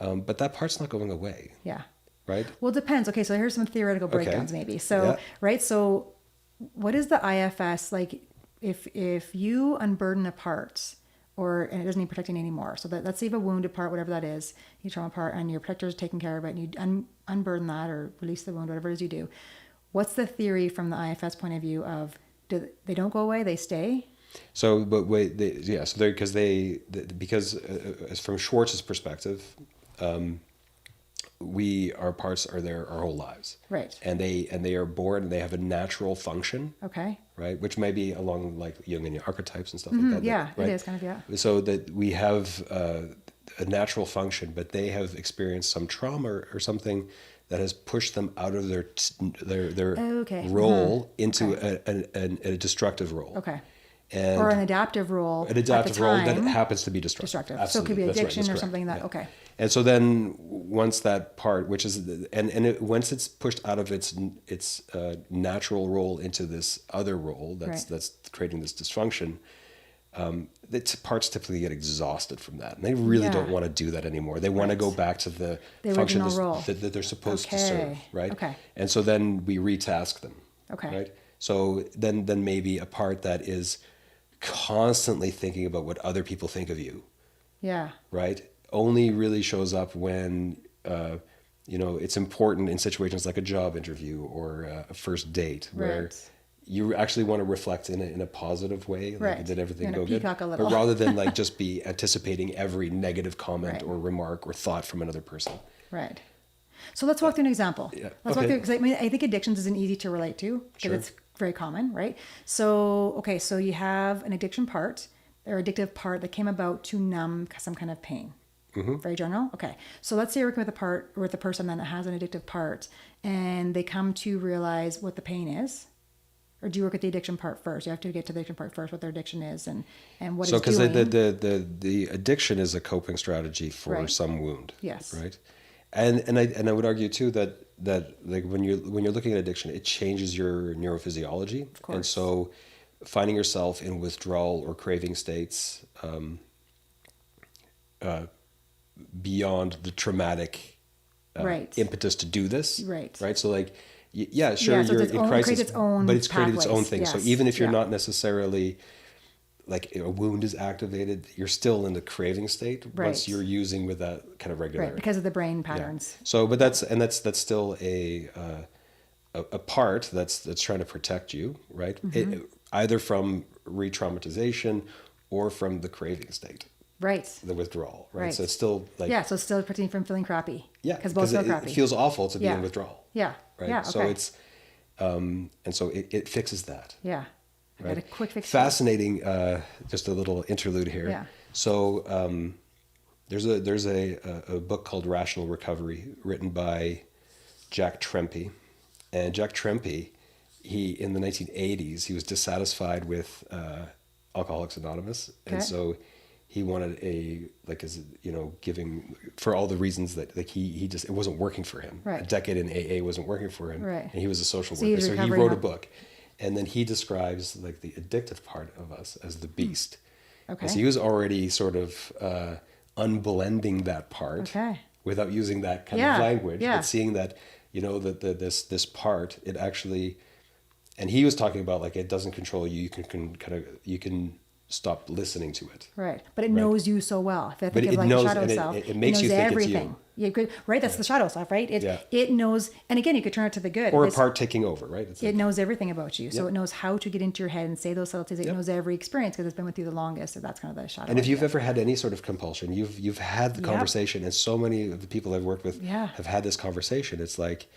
but that part's not going away, Yeah. right? Well, it depends. Okay, so here's some theoretical breakdowns maybe. So, Yeah. right, so what is the IFS like if you unburden a part, and it doesn't need protecting anymore. So let's say you have a wounded part, whatever that is, you trauma part, and your protector is taking care of it, and you unburden that or release the wound, whatever it is you do. What's the theory from the IFS point of view of they don't go away, they stay? So, but wait, because from Schwartz's perspective, our parts are there our whole lives. Right. And they are born and they have a natural function. Okay. Right. Which may be along like Jungian archetypes and stuff like that. Yeah, right? it is kind of, yeah. So that we have a natural function, but they have experienced some trauma or something that has pushed them out of their role into a destructive role. Okay. And or an adaptive role. An adaptive role that time, happens to be destructive. So it Absolutely. could be That's addiction right. or That's something correct. that, okay. And so then once that part, which is, once it's pushed out of its natural role into this other role that's creating this dysfunction, the parts typically get exhausted from that. And they really don't want to do that anymore. They want to go back to the function that they're supposed to serve, right? Okay. And so then we retask them. Okay. Right? So then maybe a part that is constantly thinking about what other people think of you. Yeah. Right? Only really shows up when it's important in situations like a job interview or a first date, where you actually want to reflect in a positive way, like did everything go good? But rather than like just be anticipating every negative comment or remark or thought from another person. Right. So let's walk through an example. Yeah. Let's walk through, because I think addictions isn't easy to relate to because it's very common, right? So you have an addiction part or addictive part that came about to numb some kind of pain. Mm-hmm. Very general. Okay. So let's say you're working with a person then that has an addictive part and they come to realize what the pain is. Or do you work at the addiction part first? You have to get to the addiction part first, what their addiction is and what it's doing. So because the addiction is a coping strategy for some wound. Yes. Right. And I would argue too that like when you're looking at addiction, it changes your neurophysiology. Of course. And so finding yourself in withdrawal or craving states beyond the traumatic impetus to do this. Right. So like, yeah, sure, so you're in crisis, but it's created its own thing. Yes. So even if you're not necessarily like a wound is activated, you're still in the craving state once you're using with that kind of regularity. Right, because of the brain patterns. Yeah. So, but that's still a part that's trying to protect you, right? Mm-hmm. Either from re-traumatization or from the craving state. Right. The withdrawal, right? So it's still like... Yeah, so it's still protecting from feeling crappy. Yeah, because both feel crappy. It feels awful to be in withdrawal. Yeah. Right? Yeah, okay. So it's... and so it fixes that. Yeah. Right? Got a quick fix. Fascinating, just a little interlude here. Yeah. So there's a book called Rational Recovery written by Jack Trempe. And Jack Trempe, in the 1980s, he was dissatisfied with Alcoholics Anonymous. Okay. And so he wanted giving for all the reasons that like he just, it wasn't working for him. Right. A decade in AA wasn't working for him. Right. And he was a social worker. So he wrote a book. And then he describes like the addictive part of us as the beast. Okay. And so he was already sort of unblending that part without using that kind of language, but seeing that, that this part, it actually, and he was talking about like it doesn't control you. You can stop listening to it. Right. But it knows you so well. If I think but of like knows, the shadow and self, it makes you think everything. It's you. Yeah, good. Right. That's the shadow self, right? It knows, and again, you could turn it to the good. Or a part taking over, right? It knows everything about you. So it knows how to get into your head and say those subtleties. It knows every experience because it's been with you the longest. So that's kind of the shadow. And if you've ever had any sort of compulsion, you've had the conversation, and so many of the people I've worked with have had this conversation. It's like,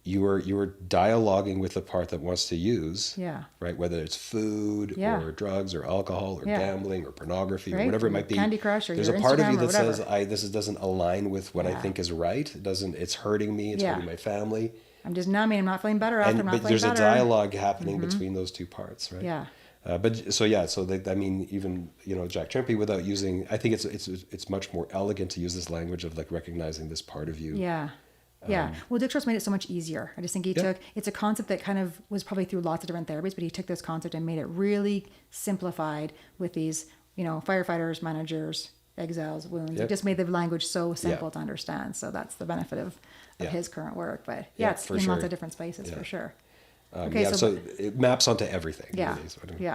you were dialoguing with the part that wants to use, right? Whether it's food or drugs or alcohol or gambling or pornography or whatever it might be. Candy Crush or there's your a part Instagram of you that whatever. says, this doesn't align with what I think is right. It doesn't. It's hurting me. It's hurting my family. I'm just numbing. I'm not feeling better after. But there's a dialogue happening between those two parts, right? Yeah. Even Jack Trempe, without using, I think it's much more elegant to use this language of like recognizing this part of you. Yeah. Yeah. Well, Dick Schwartz made it so much easier. I just think it's a concept that kind of was probably through lots of different therapies, but he took this concept and made it really simplified with these, firefighters, managers, exiles, wounds. He just made the language so simple to understand. So that's the benefit of his current work. But it's in lots of different spaces for sure. So it maps onto everything. Yeah. Really,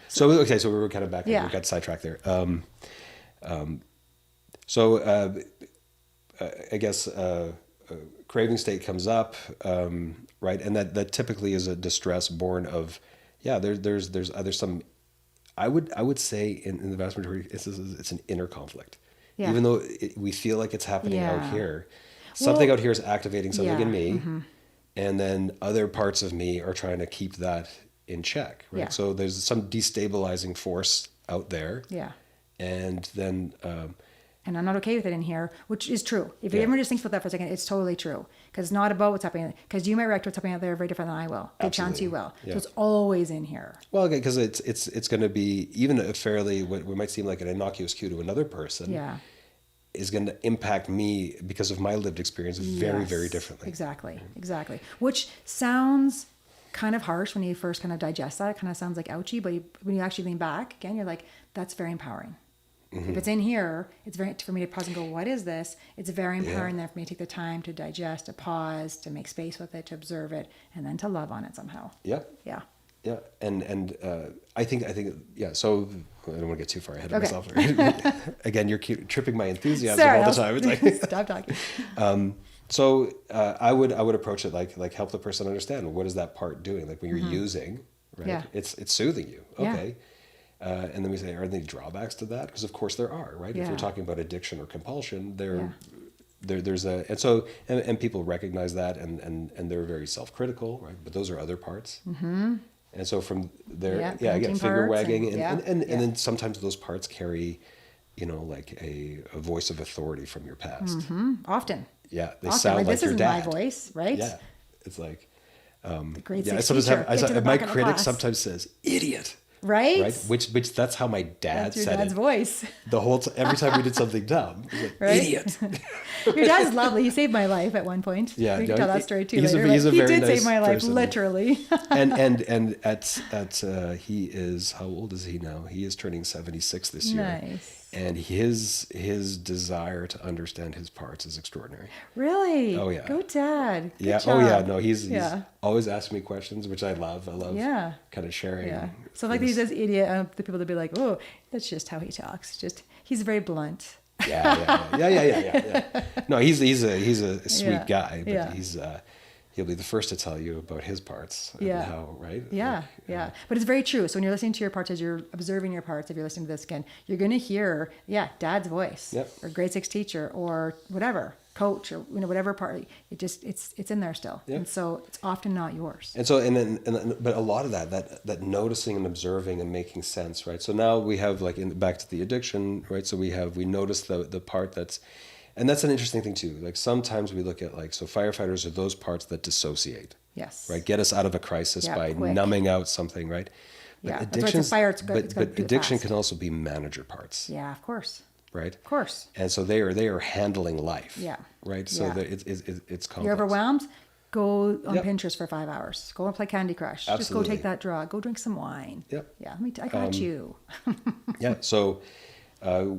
So we were kind of back. We got sidetracked there. I guess craving state comes up, right? And that typically is a distress born of, there's some, I would say in the vast majority, it's an inner conflict. Yeah. Even though we feel like it's happening out Yeah. here, something Well, out here is activating something in me, Mm-hmm. and then other parts of me are trying to keep that in check, right? Yeah. So there's some destabilizing force out there, Yeah. and then And I'm not okay with it in here, which is true. If you Yeah. ever just think about that for a second, it's totally true. Because it's not about what's happening. Because you might react to what's happening out there very different than I will. Good chance you will. Yeah. So it's always in here. well, because it's going to be even a fairly what might seem like an innocuous cue to another person, Yeah. is going to impact me because of my lived experience very, Yes, very differently. Exactly. Which sounds kind of harsh when you first kind of digest that. It kind of sounds like ouchy, but when you actually lean back again, you're like, that's very empowering. If it's in here, it's very, for me to pause and go, what is this? It's very empowering there for me to take the time to digest, to pause, to make space with it, to observe it, and then to love on it somehow. Yeah. Yeah. Yeah, and I think yeah. So I don't want to get too far ahead of Okay. myself. Again, you're tripping my enthusiasm Sorry, all the time. It's like stop talking. so I would approach it like help the person understand what is that part doing. Like when you're using, right? Yeah. It's soothing you. Yeah. Okay. And then we say, are there any drawbacks to that? Because of course there are, right? If Yeah. you're talking about addiction or compulsion, Yeah. there's a and so and people recognize that and they're very self-critical, right? But those are other parts. Mm-hmm. And so from there, Yeah, again, parenting finger parts wagging, and then sometimes those parts carry, like a voice of authority from your past. Often. Yeah, they Often. sound like this your isn't dad. my voice, right? Yeah, it's like The grade I 6 sometimes teacher. Get to the my back of the critic class. sometimes says idiot, Right? right? Which that's how my dad That's your said dad's it voice. the whole every time we did something dumb. He's like, Right? idiot. Your dad's lovely. He saved my life at one point. Yeah, we can no, tell that story too he's a- later. he's a he very did nice save my life, person. literally. and at he is, how old is he now? He is turning 76 this year. Nice. And his desire to understand his parts is extraordinary. Really? Oh, yeah. Go dad. Good Yeah. job. Oh yeah. No, he's Yeah. always asking me questions, which I love. I love Yeah. kind of sharing. Yeah. So like things. these idiot, the people that be like, oh, that's just how he talks. Just he's very blunt. Yeah. No, he's a sweet Yeah. guy, but Yeah. He'll be the first to tell you about his parts. Yeah. And how, right? Yeah, Like, yeah. But it's very true. So when you're listening to your parts, as you're observing your parts, if you're listening to this again, you're going to hear, dad's voice, Yep. or grade 6 teacher, or whatever, coach, or whatever part. It's in there still, Yeah. and so it's often not yours. And so, but a lot of that noticing and observing and making sense, right? So now we have back to the addiction, right? So we notice the part that's, and that's an interesting thing too. Like sometimes we look at so firefighters are those parts that dissociate, Yes. right? Get us out of a crisis Yeah, by quick. numbing out something, right? But Yeah, that's why it's a fire, it's got- it's got to but do it addiction fast. can also be manager parts, Yeah, of course, right? of course. And so they are handling life, Yeah. right? So Yeah. it's complex. You're overwhelmed. Go on Yep. Pinterest for 5 hours. Go and play Candy Crush. Just go Absolutely. take that drug. Go drink some wine. Yep. Yeah, I got you. Yeah. So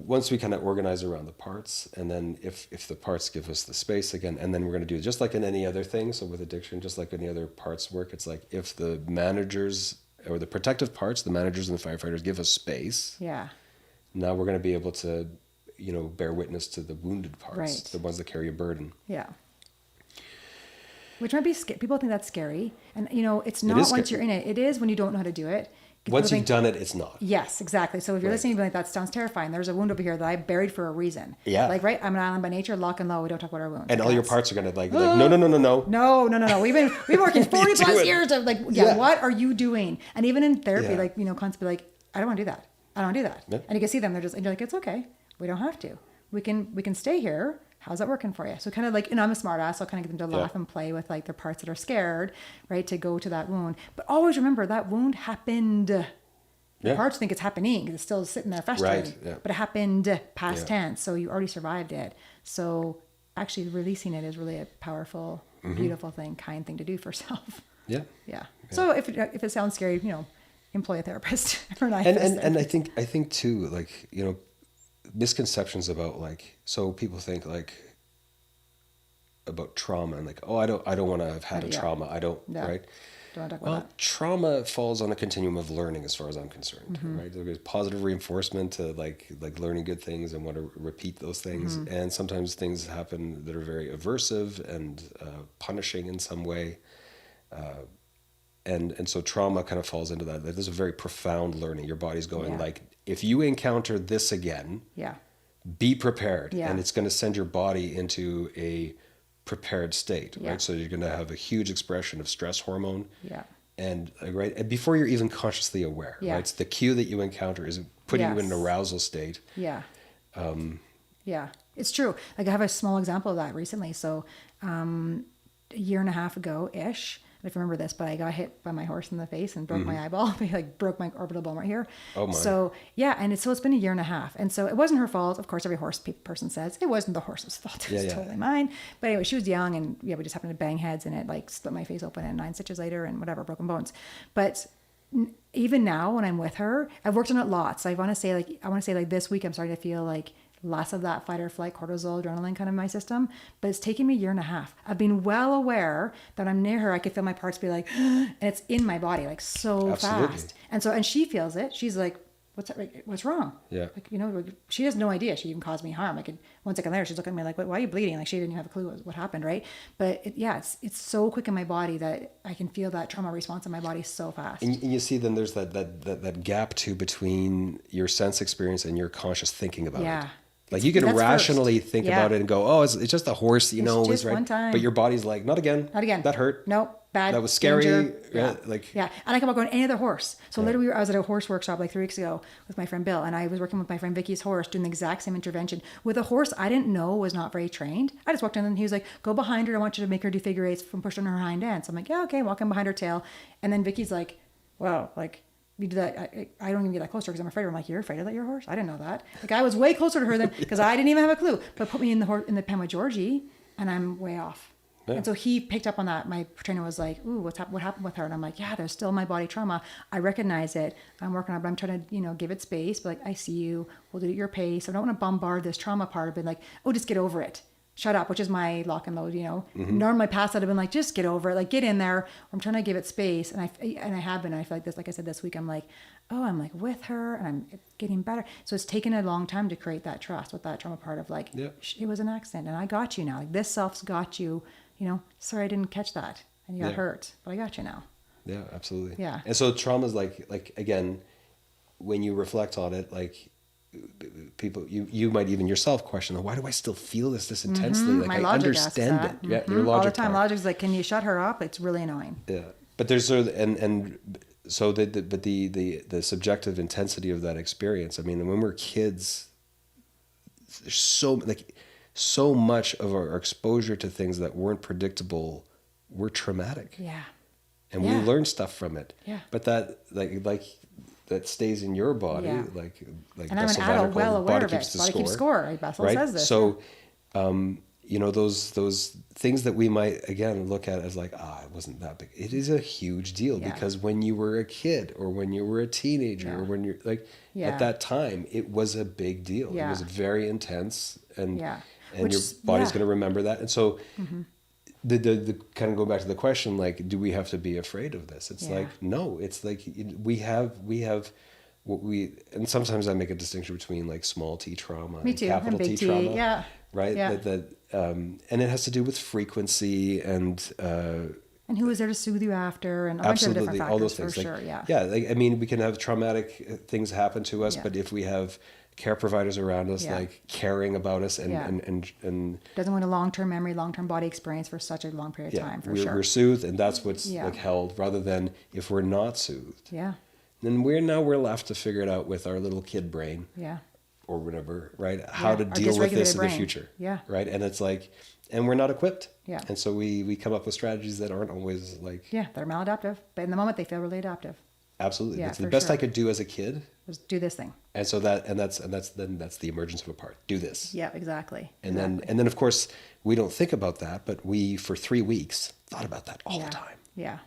once we kind of organize around the parts, and then if the parts give us the space again, and then we're going to do just like in any other thing. So with addiction, just like any other parts work, it's like if the managers or the protective parts, the managers and the firefighters give us space, Yeah. now we're going to be able to, bear witness to the wounded parts, Right. the ones that carry a burden. Yeah. Which might be people think that's scary, and it's not is once scary. you're in it. It is when you don't know how to do it. Once People you've think- done it, it's not. Yes, exactly. So if you're Right. listening, you'll be like, that sounds terrifying. There's a wound over here that I buried for a reason. Yeah. Like, right? I'm an island by nature, lock and low. We don't talk about our wounds. And Like, all your that's- parts are going to be like, no. No. We've been working 40 do plus it. years of Yeah. what are you doing? And even in therapy, Yeah. constantly like, I don't want to do that. I don't want to do that. Yeah. And you can see them. And you're like, it's okay. We don't have to. We can stay here. How's that working for you? So kind of like, I'm a smart ass. I'll kind of get them to laugh Yeah. and play with like their parts that are scared, right? To go to that wound. But always remember that wound happened. The Yeah. parts think it's happening. It's still sitting there frustrated. Right, yeah. But it happened past Yeah. tense. So you already survived it. So actually releasing it is really a powerful, Mm-hmm. beautiful thing, kind thing to do for self. Yeah. Yeah. So if it sounds scary, employ a therapist or an And I think too, misconceptions about so people think about trauma and I don't want to have had a Yeah. trauma. I don't, Yeah. right? Don't want to talk Well, about that. trauma falls on a continuum of learning as far as I'm concerned, Mm-hmm. right? There's positive reinforcement to like learning good things and want to repeat those things. Mm-hmm. And sometimes things happen that are very aversive and punishing in some way. And so trauma kind of falls into that. There's a very profound learning. Your body's going Yeah. if you encounter this again, Yeah. be prepared. Yeah. And it's going to send your body into a prepared state, Yeah. right? So you're going to have a huge expression of stress hormone. Yeah. And before you're even consciously aware, Yeah. right? It's the cue that you encounter is putting you in an Yes. arousal state. Yeah. Yeah, it's true. Like I have a small example of that recently. So a year and a half ago-ish, I don't remember this, but I got hit by my horse in the face and broke my eyeball. Like broke my orbital bone right here. Oh my. So yeah, and it's been a year and a half. And so it wasn't her fault. Of course, every horse person says it wasn't the horse's fault. It was totally mine. But anyway, she was young and yeah, we just happened to bang heads and it like split my face open and 9 stitches later and whatever, broken bones. But even now when I'm with her, I've worked on it lots. I want to say like this week, I'm starting to feel like less of that fight or flight, cortisol, adrenaline kind of in my system, but it's taken me a year and a half. I've been well aware that I'm near her. I could feel my parts be like, and it's in my body, like so Absolutely. fast. And she feels it. She's like, what's wrong? Yeah. Like, she has no idea she even caused me harm. Like 1 second later, she's looking at me like, why are you bleeding? Like she didn't even have a clue what happened. Right. But it's so quick in my body that I can feel that trauma response in my body so fast. And you see, then there's that gap too between your sense experience and your conscious thinking about it. Like you can That's rationally first. think about it and go, oh, it's just a horse, It's it was just right. one time. But your body's like, not again. Not again. That hurt. Nope. Bad. That was scary. Danger. Yeah. Yeah. And I come up going any other horse. So literally I was at a horse workshop like 3 weeks ago with my friend Bill, and I was working with my friend Vicky's horse doing the exact same intervention with a horse I didn't know was not very trained. I just walked in and he was like, go behind her. I want you to make her do figure eights from pushing her hind end. So I'm like, yeah, okay, walking behind her tail. And then Vicky's like, wow, like you do that. I don't even get that closer because I'm afraid. I'm like, you're afraid of that, your horse? I didn't know that. Like I was way closer to her than, because I didn't even have a clue, but put me in the pen with Georgie and I'm way off. Yeah. And so he picked up on that. My trainer was like, ooh, what happened with her? And I'm like, yeah, there's still my body trauma. I recognize it. I'm working on it, but I'm trying to, give it space. But like, I see you. We'll do it at your pace. I don't want to bombard this trauma part. I've been like, oh, just get over it. Shut up, which is my lock and load, Normally past that, I've been like, just get over it. Like, get in there. I'm trying to give it space. And I have been. And I feel like this, like I said, this week, I'm like, oh, I'm like with her and I'm getting better. So it's taken a long time to create that trust with that trauma part of like, it was an accident and I got you now. Like this self's got you. Sorry, I didn't catch that and you got hurt, but I got you now. Yeah, absolutely. Yeah. And so trauma is like again, when you reflect on it, like people, you might even yourself question, why do I still feel this intensely? Like My I logic understand asks it. that. Yeah, your logic. All the time, part. logic's like, can you shut her up? It's really annoying. Yeah, but there's so the subjective intensity of that experience. I mean, when we're kids, there's so much of our exposure to things that weren't predictable were traumatic. Yeah. And we learn stuff from it. Yeah. But that like that stays in your body, like and I'm an adult, well aware of it. Body keeps score. Bessel says this. So, those things that we might again look at as like, it wasn't that big. It is a huge deal because when you were a kid or when you were a teenager or when you're like at that time, it was a big deal. Yeah. It was very intense and Which, your body's going to remember that. And so the kind of go back to the question, like, do we have to be afraid of this? It's like, no, it's like we have what and sometimes I make a distinction between like small T trauma and capital T trauma. Yeah. Right. Yeah. And it has to do with frequency and who was there to soothe you after and a bunch of different factors, all those things. For sure. Yeah. Yeah. Like, I mean, we can have traumatic things happen to us, but if we have care providers around us, like caring about us and doesn't want a long-term memory, long-term body experience for such a long period of time. For sure. We're soothed, and that's what's like held, rather than if we're not soothed. Yeah. Then we're left to figure it out with our little kid brain. Yeah. Or whatever, right? How to deal with this in the future. Yeah. Right. And it's like, and we're not equipped. Yeah. And so we come up with strategies that aren't always like. Yeah, they're maladaptive, but in the moment they feel really adaptive. Absolutely. Yeah, it's the best I could do as a kid. Was do this thing. And so that's the emergence of a part. Do this. Yeah, exactly. And then of course we don't think about that, but we for 3 weeks thought about that all the time. Yeah.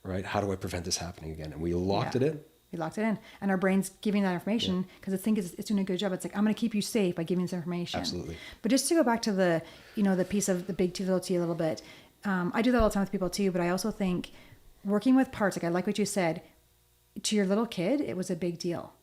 Right? How do I prevent this happening again? And we locked it in. We locked it in, and our brain's giving that information because it thinks it's doing a good job. It's like, I'm going to keep you safe by giving this information. Absolutely. But just to go back to the piece of the big T, little T a little bit, I do that all the time with people too. But I also think working with parts, like I like what you said, to your little kid, it was a big deal.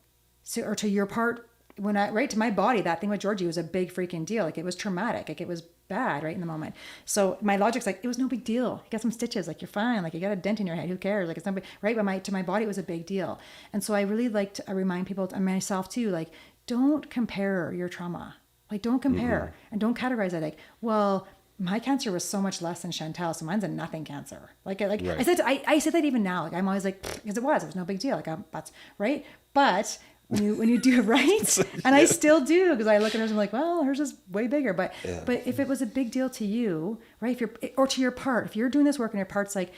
So, or to your part, to my body, that thing with Georgie was a big freaking deal. Like it was traumatic. Like it was bad right in the moment. So my logic's like, it was no big deal. You got some stitches, like you're fine. Like you got a dent in your head. Who cares? Like it's not big, right? But to my body, it was a big deal. And so I really like to remind people and myself too, like, don't compare your trauma. Like, don't compare and don't categorize it like, well, my cancer was so much less than Chantel, so mine's a nothing cancer. Like Right. I said that even now. Like, I'm always like, because it was no big deal. Like, that's right. But when you do it right, and I still do, because I look at hers and I'm like, well, hers is way bigger. But if it was a big deal to you, right? If you're, or to your part, if you're doing this work and your part's like,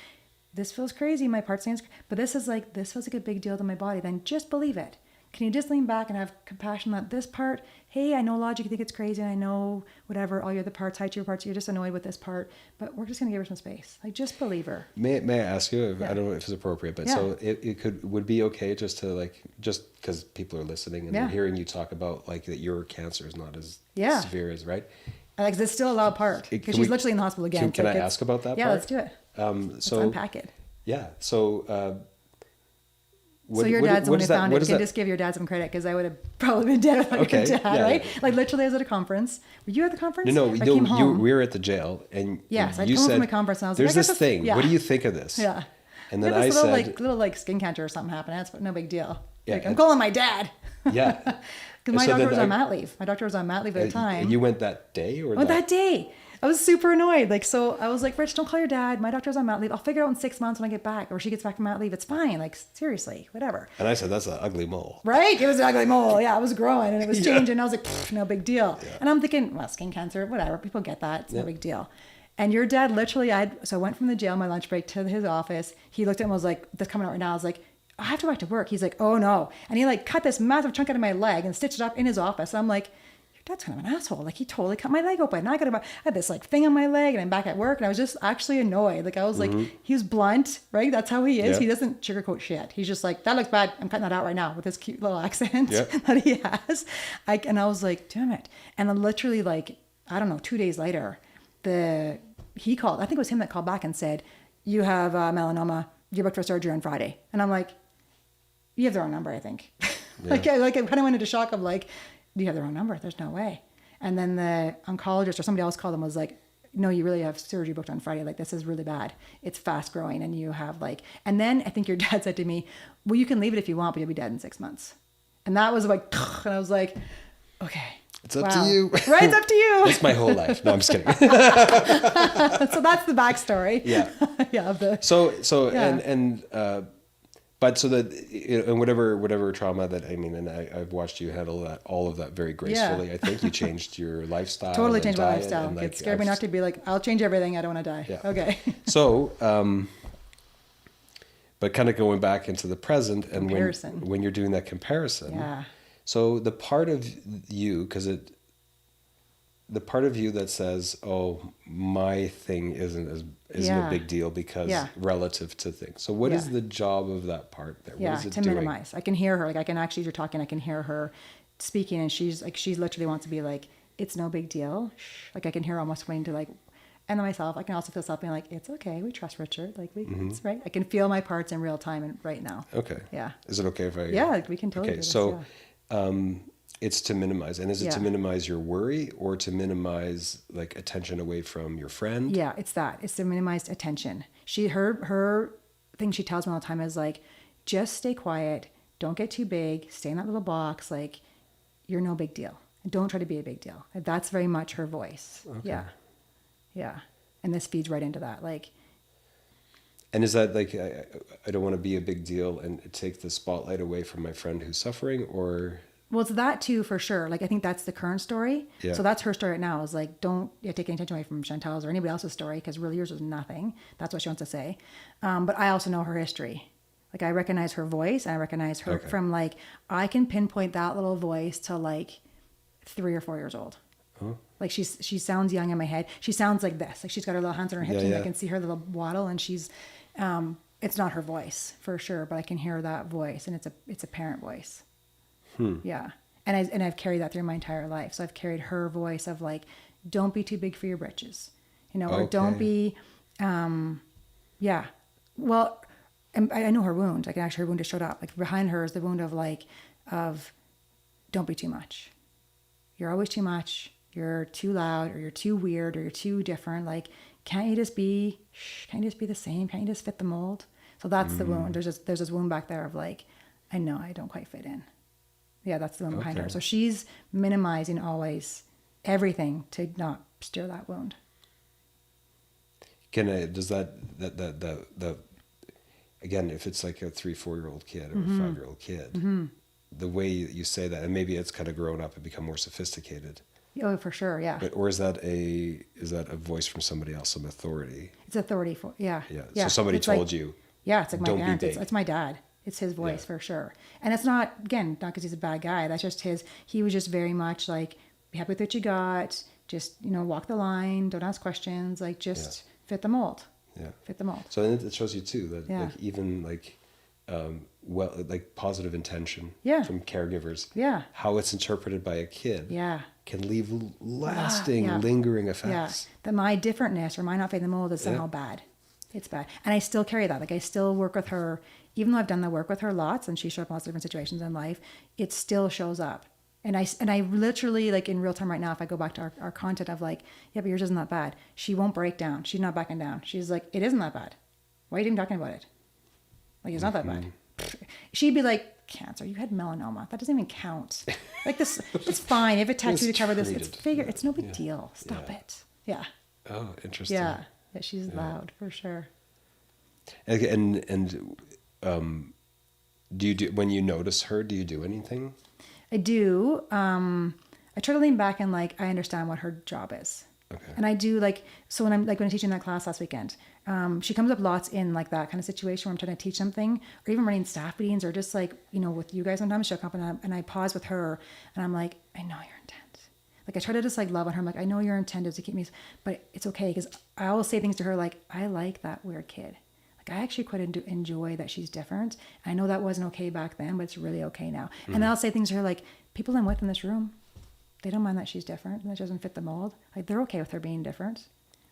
this feels crazy, my part saying, but this feels like a big deal to my body, then just believe it. Can you just lean back and have compassion that this part, hey, I know logic, you think it's crazy, and I know whatever, all your other parts, your parts, you're just annoyed with this part, but we're just going to give her some space. Like, just believe her. May I ask you, I don't know if it's appropriate, but so it would be okay just to like, just because people are listening and they're hearing you talk about like that your cancer is not as severe as, right? Like, it's still a loud part, because she's literally in the hospital again. Can I ask about that part? Yeah, let's do it. So let's unpack it. Yeah. So, so your dad's the one who found it. You can just give your dad some credit, because I would have probably been dead without your dad, right? Yeah. Like, literally, I was at a conference. Were you at the conference? No, we were at the jail, and yes, I you came home said, from a conference, and I was "There's like, this thing. What do you think of this?" Yeah. And then I said, little skin cancer or something happened. That's no big deal. Yeah, like, I'm calling my dad. Yeah. Because my doctor was on mat leave. My doctor was on mat leave at the time. And you went that day, or that day? I was super annoyed. Like, so I was like, Rich, don't call your dad. My doctor's on mat leave. I'll figure it out in 6 months when I get back, or she gets back from mat leave. It's fine. Like, seriously, whatever. And I said, that's an ugly mole. Right? It was an ugly mole. Yeah, it was growing and it was changing. I was like, no big deal. Yeah. And I'm thinking, well, skin cancer, whatever. People get that. It's no big deal. And your dad literally, so I went from the jail, my lunch break, to his office. He looked at me and was like, this coming out right now. I was like, I have to go back to work. He's like, oh no. And he like cut this massive chunk out of my leg and stitched it up in his office. And I'm like, that's kind of an asshole. Like, he totally cut my leg open. And I had this like thing on my leg, and I'm back at work, and I was just actually annoyed. Like, I was like, he was blunt, right? That's how he is. Yeah. He doesn't sugarcoat shit. He's just like, that looks bad. I'm cutting that out right now, with this cute little accent that he has. And I was like, damn it. And then literally, like, I don't know, 2 days later, he called. I think it was him that called back and said, you have melanoma. You're booked for surgery on Friday. And I'm like, you have the wrong number, I think. Yeah. I kind of went into shock of like, you have the wrong number. There's no way. And then the oncologist or somebody else called him, was like, no, you really have surgery booked on Friday. Like, this is really bad. It's fast growing, and you have like, and then I think your dad said to me, well, you can leave it if you want, but you'll be dead in 6 months. And that was like, and I was like, okay. It's up to you. Right, it's up to you. That's my whole life. No, I'm just kidding. So that's the backstory. Yeah. Yeah. But so that, and whatever trauma that, I mean, and I've watched you handle all of that very gracefully. Yeah. I think you changed your lifestyle. Totally changed my lifestyle. Like, it scared me not to be like, I'll change everything. I don't want to die. Yeah. Okay. So, but kind of going back into the present, and when you're doing that comparison. Yeah. So the part of you, the part of you that says, oh, my thing isn't a big deal because relative to things. So what is the job of that part there? What is it doing? Minimize. I can hear her. Like, I can actually, as you're talking, I can hear her speaking, and she's literally wants to be like, it's no big deal. Shh. Like, I can hear her almost wanting to like, and then myself, I can also feel something like, it's okay. We trust Richard. Like, it's right. I can feel my parts in real time and right now. Okay. Yeah. Is it okay if I? Yeah, we can totally do this. So, it's to minimize. And is it to minimize your worry, or to minimize like attention away from your friend? Yeah, it's that. It's to minimize attention. Her thing she tells me all the time is like, just stay quiet. Don't get too big. Stay in that little box. Like, you're no big deal. Don't try to be a big deal. And that's very much her voice. Okay. Yeah. Yeah. And this feeds right into that. Like, and is that like, I don't want to be a big deal and take the spotlight away from my friend who's suffering, or? Well, it's that too, for sure. Like, I think that's the current story. Yeah. So that's her story right now, is like, don't take any attention away from Chantal's or anybody else's story, because really yours was nothing. That's what she wants to say. But I also know her history. Like, I recognize her voice. And I recognize her from like, I can pinpoint that little voice to like 3 or 4 years old. Oh. Like, she sounds young in my head. She sounds like this. Like, she's got her little hands on her hips, and I can see her little waddle, and she's, it's not her voice for sure, but I can hear that voice, and it's a parent voice. Yeah. And I've carried that through my entire life. So I've carried her voice of like, don't be too big for your britches, or don't be, Well, and I know her wound. Like, actually her wound just showed up. Like, behind her is the wound of don't be too much. You're always too much. You're too loud, or you're too weird, or you're too different. Like, can't you just be the same? Can't you just fit the mold? So that's the wound. There's this wound back there of like, I know I don't quite fit in. Yeah, that's the one behind her. So she's minimizing always everything to not stir that wound. Does that again, if it's like a 3-4-year-old kid or a 5-year-old kid, the way you say that, and maybe it's kind of grown up and become more sophisticated. Oh, for sure, yeah. Or is that a voice from somebody else, some authority? It's authority for, yeah. So somebody It's told like, you. Yeah, it's like my don't be aunt. big. It's my dad. It's his voice for sure. And it's not, again, not because he's a bad guy. That's just he was just very much like, be happy with what you got. Just, walk the line. Don't ask questions. Like, just fit the mold. Yeah. Fit the mold. So it shows you too that like even like like positive intention from caregivers. Yeah. How it's interpreted by a kid. Yeah. Can leave lasting, lingering effects. Yeah. That my differentness or my not fitting the mold is somehow bad. It's bad. And I still carry that. Like, I still work with her, even though I've done the work with her lots and she showed up in lots of different situations in life, it still shows up. And I literally, like, in real time right now, if I go back to our content of like, yeah, but yours isn't that bad. She won't break down. She's not backing down. She's like, it isn't that bad. Why are you even talking about it? Like, it's not that bad. She'd be like, cancer, you had melanoma. That doesn't even count. Like, this, it's fine. If it tattoo to cover this, it's no big deal. Stop it. Yeah. Oh, interesting. Yeah. Yeah, she's loud for sure. And do you do, when you notice her, do you do anything? I do. I try to lean back and like, I understand what her job is. Okay. And I do like, so when I'm teaching that class last weekend, she comes up lots in like that kind of situation where I'm trying to teach something, or even running staff meetings, or just like, with you guys sometimes she'll come up and I pause with her and I'm like, I know you're intent. Like, I try to just like love on her. I'm like, I know your intent is to keep me, but it's okay. Because I always say things to her like, I like that weird kid. Like, I actually quite enjoy that she's different. I know that wasn't okay back then, but it's really okay now. Mm. And I'll say things to her like, people I'm with in this room, they don't mind that she's different and that she doesn't fit the mold. Like, they're okay with her being different,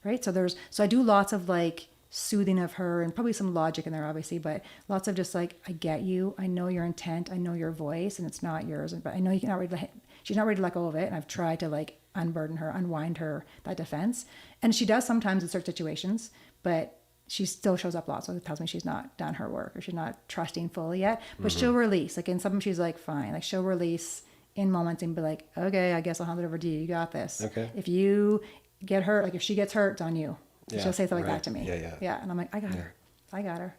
right? So I do lots of like soothing of her, and probably some logic in there, obviously, but lots of just like, I get you. I know your intent. I know your voice, and it's not yours. But I know you cannot ready. She's not ready to let go of it, and I've tried to like unwind her that defense, and she does sometimes in certain situations, but she still shows up lots. So it tells me she's not done her work, or she's not trusting fully yet. But she'll release. Like, in some, she's like, fine. Like, she'll release in moments and be like, okay, I guess I'll hand it over to you. You got this. Okay. If you get hurt, like if she gets hurt, it's on you. Yeah, she'll say something like that to me. Yeah. And I'm like, I got her. I got her.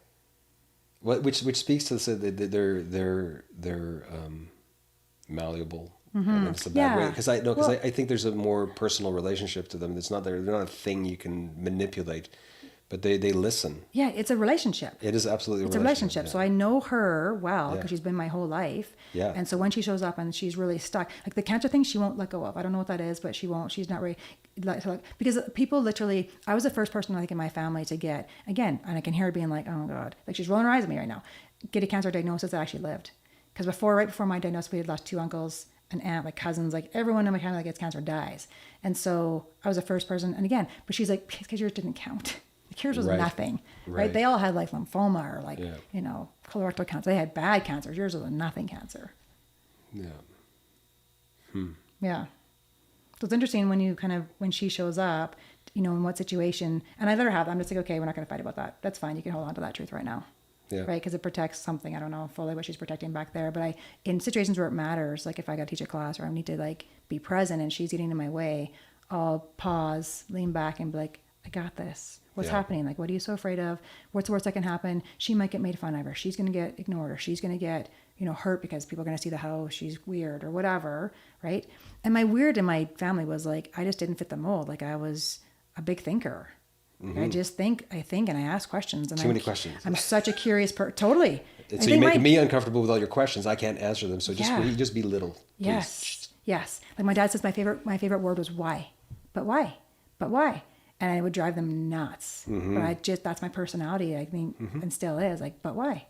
Which speaks to they're malleable. And it's a bad way, because I think there's a more personal relationship to them. They're not a thing you can manipulate, but they listen. Yeah, it's a relationship. It is absolutely a relationship. Yeah. So I know her well because she's been my whole life. Yeah. And so when she shows up and she's really stuck, like the cancer thing, she won't let go of. I don't know what that is, but she won't. She's not ready. Because people literally, I was the first person I think in my family to get, again, and I can hear her being like, oh God, like she's rolling her eyes at me right now, get a cancer diagnosis that actually lived. Because right before my diagnosis, we had lost 2 uncles, an aunt, like cousins, like everyone in my family that gets cancer dies. And so I was the first person. And again, but she's like, because yours didn't count. Yours was nothing, right? They all had like lymphoma or like, colorectal cancer. They had bad cancers. Yours was a nothing cancer. Yeah. Yeah. So it's interesting when she shows up, in what situation, and I let her have that. I'm just like, okay, we're not going to fight about that. That's fine. You can hold on to that truth right now. Yeah. Right. Because it protects something. I don't know fully what she's protecting back there, but in situations where it matters, like if I got to teach a class or I need to like be present and she's getting in my way, I'll pause, lean back and be like, I got this. What's happening? Like, what are you so afraid of? What's the worst that can happen? She might get made fun of, or she's going to get ignored, or she's going to get, hurt because people are going to see the house. She's weird or whatever. Right. And my weird in my family was like, I just didn't fit the mold. Like, I was a big thinker. Mm-hmm. I just think, and I ask questions. And Too many questions. I'm such a curious person. Totally. So you're making me uncomfortable with all your questions. I can't answer them. So just be little. Please. Yes. Like my dad says, my favorite word was why. But why? And I would drive them nuts. Mm-hmm. But that's my personality, I think, and still is, like, but why?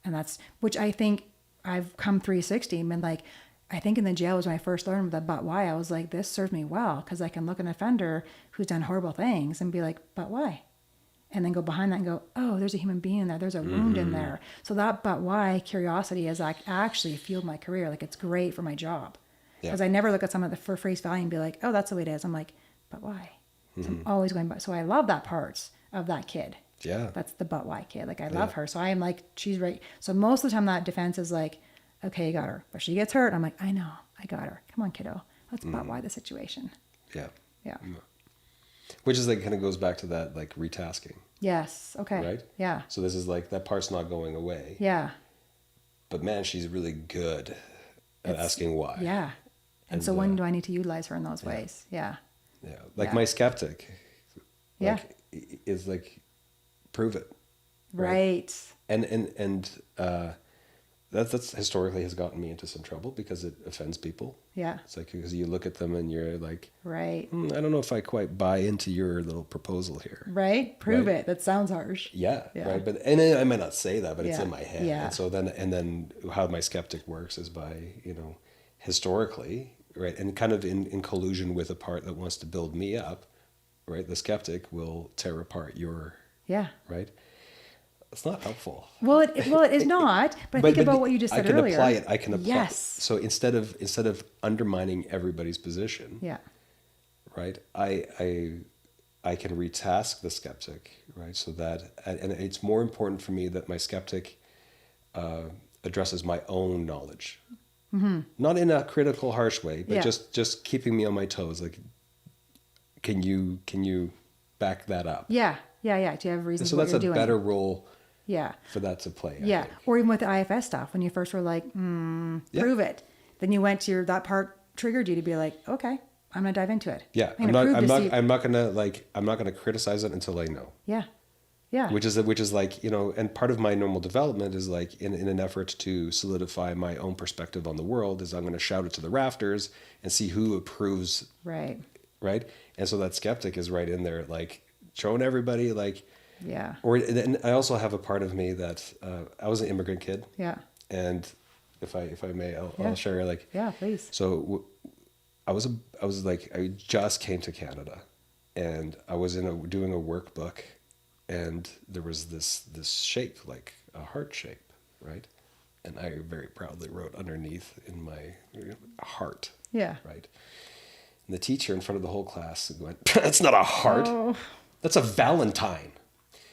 And that's, which I think I've come 360. I mean, like, I think in the jail was when I first learned the but why. I was like, this served me well, because I can look at an offender who's done horrible things and be like, but why? And then go behind that and go, oh, there's a human being in there. There's a wound in there. So that but why curiosity has actually fueled my career. Like, it's great for my job. Because I never look at someone for face value and be like, oh, that's the way it is. I'm like, but why? So I'm always going back. So I love that part of that kid. Yeah. That's the but why kid. Like, I love her. So I am like, she's right. So most of the time that defense is like, okay, you got her. But she gets hurt. I'm like, I know, I got her. Come on, kiddo. That's about why the situation. Yeah. Yeah. Which is like kind of goes back to that like retasking, Yes. Okay. right? Yeah. So this is like that part's not going away. Yeah. But man, she's really good at asking why. Yeah. And so when do I need to utilize her in those ways? Yeah. Yeah. Like Yeah. my skeptic, Yeah. like, is like, prove it. Right. And that's historically has gotten me into some trouble because it offends people. Yeah. It's like, because you look at them and you're like, Right. I don't know if I quite buy into your little proposal here. Right. Prove Right. it. That sounds harsh. Yeah, Yeah. right. But and I might not say that, but it's Yeah. in my head. Yeah. And so then how my skeptic works is by, historically, right, and kind of in collusion with a part that wants to build me up, right? The skeptic will tear apart your, Yeah. right? It's not helpful. Well, it is not. But think about what you just said I can earlier. apply it. I can apply. Yes. So instead of undermining everybody's position, Yeah. right? I can retask the skeptic, right? So that, and it's more important for me that my skeptic addresses my own knowledge, not in a critical, harsh way, but Yeah. just keeping me on my toes. Like, can you back that up? Yeah. Yeah. Yeah. Do you have reasons So what that's you're a doing? better role Yeah. for that to play. I Yeah. think. Or even with the IFS stuff, when you first were like, Yeah. prove it. Then you went to that part triggered you to be like, okay, I'm gonna dive into it. Yeah, I'm gonna I'm not gonna criticize it until I know. Yeah. Yeah. Which is like, and part of my normal development is like in an effort to solidify my own perspective on the world is I'm going to shout it to the rafters and see who approves. Right. Right. And so that skeptic is right in there, like showing everybody like, Yeah. and I also have a part of me that I was an immigrant kid. Yeah. And if I may, Yeah. I'll share like, Yeah, please. so I just came to Canada and I was doing a workbook and there was this shape, like a heart shape, right? And I very proudly wrote underneath in my heart, Yeah. right? And the teacher in front of the whole class went, "That's not a heart. Oh. That's a Valentine.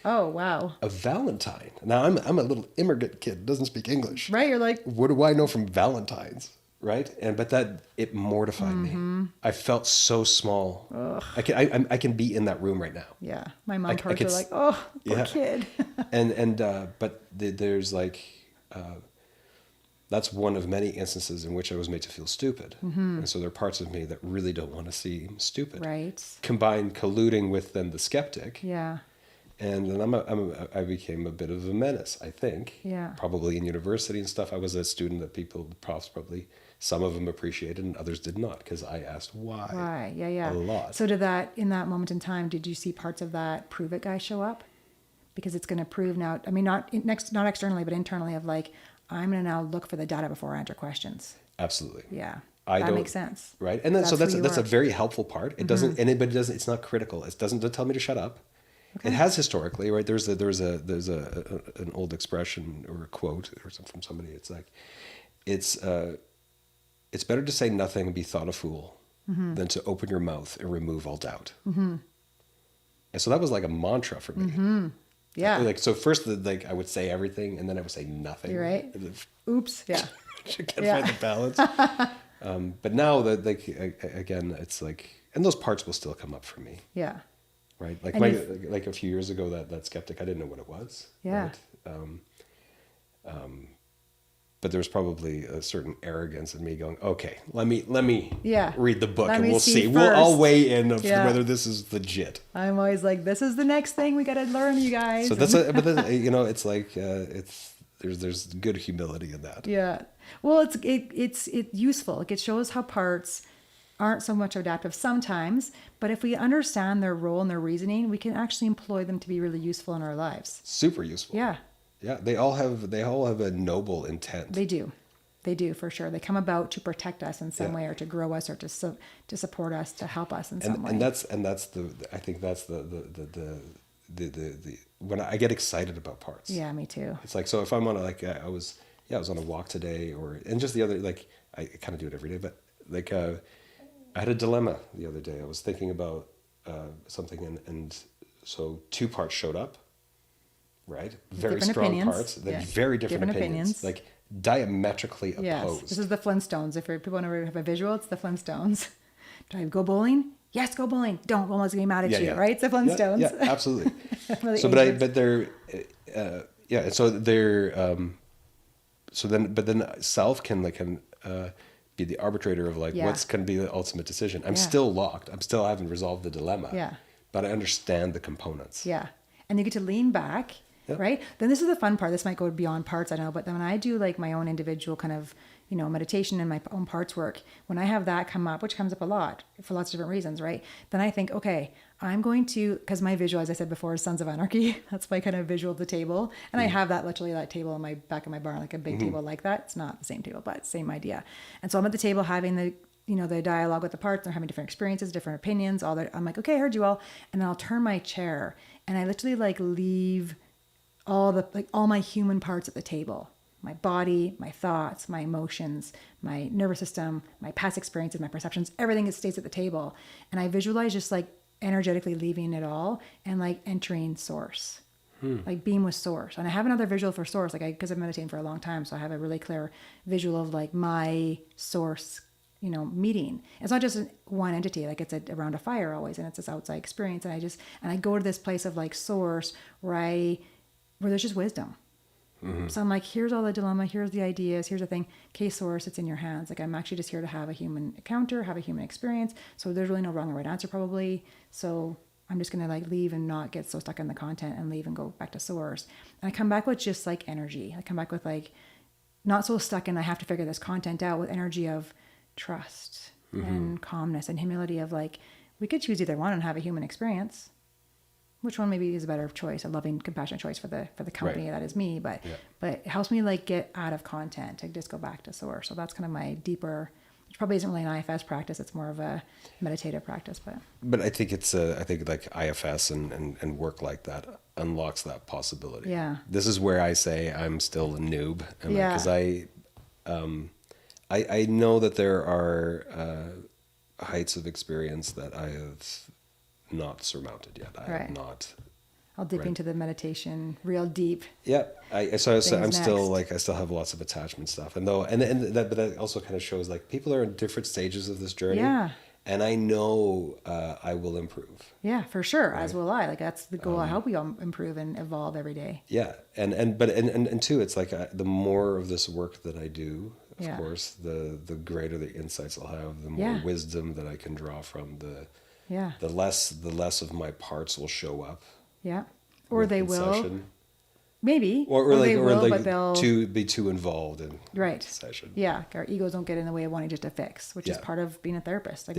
Oh, wow. A Valentine." Now I'm a little immigrant kid, doesn't speak English. Right. You're like, What do I know from Valentines? Right. But it mortified me. I felt so small. I can be in that room right now. yeah. My mom parts could are like, oh, poor yeah. kid. But there's like, that's one of many instances in which I was made to feel stupid. And so there are parts of me that really don't want to seem stupid. Right. Colluding with then the skeptic. Yeah. And then I became a bit of a menace, I think. Yeah. Probably in university and stuff. I was a student that the profs probably, some of them appreciated and others did not because I asked why. Why? Yeah. Yeah. A lot. So in that moment in time, did you see parts of that prove it guy show up? Because it's going to prove now, I mean, not externally, but internally of like, I'm going to now look for the data before I answer questions. Absolutely. Yeah. That That makes sense. Right. And then, so That's who you that's a are. very helpful part. It doesn't, it's not critical. It doesn't tell me to shut up. Okay. It has historically, right? There's an old expression or a quote or something from somebody. It's like, it's better to say nothing and be thought a fool than to open your mouth and remove all doubt. And so that was like a mantra for me. Yeah. Like, so first, I would say everything and then I would say nothing. You're right. Oops. Yeah. I can't Yeah. find the balance. But now that again, it's like, and those parts will still come up for me. Yeah. Right. Like And like a few years ago, that skeptic, I didn't know what it was. Yeah. Right? But there was probably a certain arrogance in me going, okay, let me Yeah. read the book Let and me we'll see see. I'll first. weigh in of Yeah. whether this is legit. I'm always like, this is the next thing we got to learn, you guys. So but then, it's like, there's good humility in that. Yeah. Well, it's useful. It shows how parts aren't so much adaptive sometimes, but if we understand their role and their reasoning, we can actually employ them to be really useful in our lives. Super useful. Yeah, Yeah. They all have a noble intent. they do. They do, for sure. They come about to protect us in some Yeah. way, or to grow us, or to support us, to help us in some way. And that's I think that's the when I get excited about parts. Yeah, me too. It's like, so if I'm on I was on a walk today, and just the other, like, I kind of do it every day, but like, I had a dilemma the other day. I was thinking about something, and so two parts showed up, right? Very Different strong opinions. parts, Yeah. very different Different opinions. opinions. Like diametrically Yes. opposed. This is the Flintstones. If people want to have a visual, it's the Flintstones. Do I go bowling? Yes, go bowling. Don't. Someone's gonna be mad at you, right? It's the Flintstones. Yeah, absolutely. Really So, ancient. but they're, yeah. So they're, but then self can be the arbitrator of like Yeah. what's going to be the ultimate decision. I'm Yeah. still locked. I haven't resolved the dilemma. Yeah. But I understand the components. Yeah. And you get to lean back, Yep. right? Then this is the fun part. This might go beyond parts, I know, but then when I do like my own individual kind of, meditation and my own parts work, when I have that come up, which comes up a lot for lots of different reasons, right? Then I think, okay, I'm going to, because my visual, as I said before, is Sons of Anarchy. That's my kind of visual of the table. And I have that table in my back of my barn, like a big table like that. It's not the same table, but same idea. And so I'm at the table having the dialogue with the parts. They're having different experiences, different opinions, all that. I'm like, okay, I heard you all. And then I'll turn my chair and I literally leave all my human parts at the table. My body, my thoughts, my emotions, my nervous system, my past experiences, my perceptions, everything that stays at the table. And I visualize just energetically leaving it all and entering source. Being with source. And I have another visual for source, because I've been meditating for a long time. So I have a really clear visual of my source, meeting. It's not just one entity, it's around a fire always, and it's this outside experience. And I go to this place of source where there's just wisdom. Mm-hmm. So I'm like, here's all the dilemma, here's the ideas, here's the thing. Okay, source, it's in your hands. I'm actually just here to have a human encounter, have a human experience. So there's really no wrong or right answer probably. So I'm just going to leave and not get so stuck in the content and leave and go back to source. And I come back with just energy. I come back with not so stuck in I have to figure this content out, with energy of trust and calmness and humility of we could choose either one and have a human experience. Which one maybe is a better choice, a loving, compassionate choice for the company that is me, but it helps me get out of content to just go back to source. So that's kind of my deeper, which probably isn't really an IFS practice. It's more of a meditative practice, But I think it's IFS and work like that unlocks that possibility. Yeah. This is where I say I'm still a noob, because I know that there are heights of experience that I have not surmounted yet. I have not. I'll dip into the meditation real deep. Yeah, I'm still next. I still have lots of attachment stuff, but that also kind of shows people are in different stages of this journey. Yeah. And I know I will improve. Yeah, for sure. Right? As will I. That's the goal. I hope we all improve and evolve every day. Yeah, and too, it's the more of this work that I do, of course, the greater the insights I'll have, the more wisdom that I can draw from the less of my parts will show up. Yeah. Or they will. Session. Maybe. Or they will, but they'll be too involved in session. Yeah. Our egos don't get in the way of wanting just to fix, which is part of being a therapist.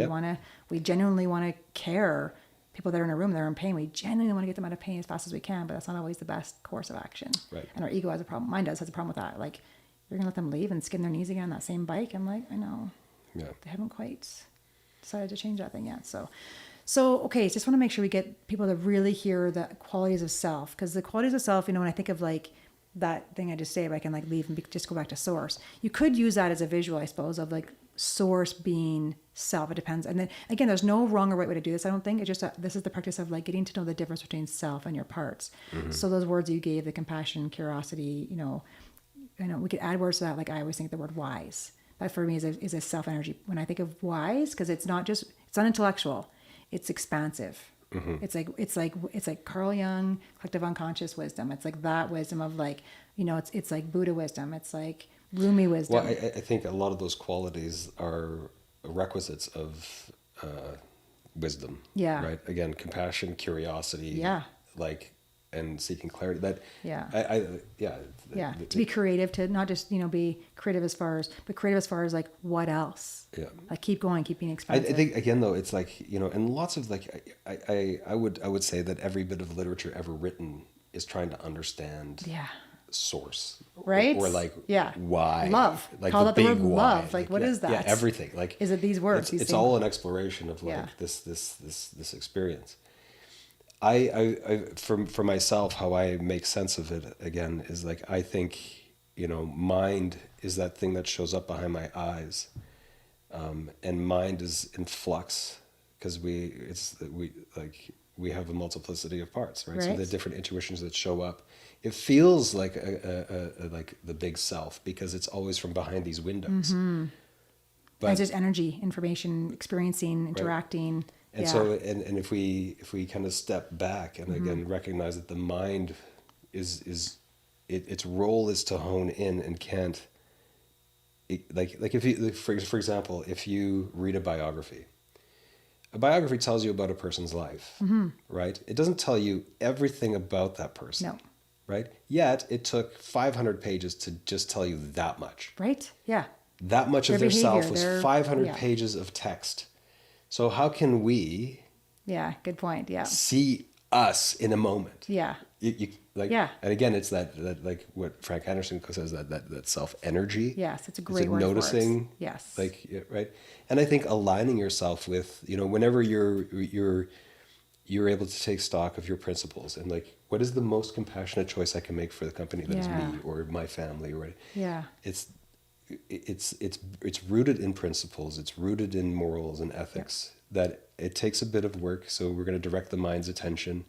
We genuinely want to care. People that are in a room that are in pain, we genuinely want to get them out of pain as fast as we can, but that's not always the best course of action. Right. And our ego has a problem. Mine has a problem with that. You're going to let them leave and skin their knees again on that same bike? I'm I know. Yeah. They haven't quite decided to change that thing yet. So, okay, just want to make sure we get people to really hear the qualities of self, because the qualities of self, when I think of that thing I just said, I can leave and just go back to source. You could use that as a visual, I suppose, of source being self. It depends. And then again, there's no wrong or right way to do this. I don't think it's just this is the practice of getting to know the difference between self and your parts. Mm-hmm. So those words you gave, the compassion, curiosity, we could add words to that. I always think the word wise. That for me is a self energy. When I think of wise, because it's not intellectual. It's expansive. Mm-hmm. It's like Carl Jung, collective unconscious wisdom. It's that wisdom of it's like Buddha wisdom. It's like Rumi wisdom. Well, I think a lot of those qualities are requisites of wisdom. Yeah. Right. Again, compassion, curiosity. Yeah. And seeking clarity. That. Yeah. To be creative, to not just be creative but creative as far as what else. Yeah. Keep going, keep being expansive. I think again though, it's and lots of I would say that every bit of literature ever written is trying to understand. Yeah. Source. Right. Or why. Love. Call that the word why. love. What is that? Yeah, everything. Is it these words? It's all an exploration of this experience. I for myself, how I make sense of it again is I think mind is that thing that shows up behind my eyes, and mind is in flux because we we have a multiplicity of parts, right? So Right. the different intuitions that show up, it feels like like the big self because it's always from behind these windows. It's just energy, information, experiencing, interacting. And so, and if we kind of step back and again recognize that the mind its role is to hone in and can't, like if you, for example, if you read a biography tells you about a person's life, right? It doesn't tell you everything about that person, No. right? Yet it took 500 pages to just tell you that much. Right? Yeah. That much of Their their self behavior, was 500 pages of text. So how can we Yeah. Good point. Yeah. see us in a moment? Yeah. And again, it's that like what Frank Anderson says, that self energy. Yes, it's a Is great it word noticing? for it. Yes. Right. And I think aligning yourself with, whenever you're able to take stock of your principles and like, what is the most compassionate choice I can make for the company that is me or my family, right? Yeah. It's rooted in principles. It's rooted in morals and ethics. That it takes a bit of work. So we're going to direct the mind's attention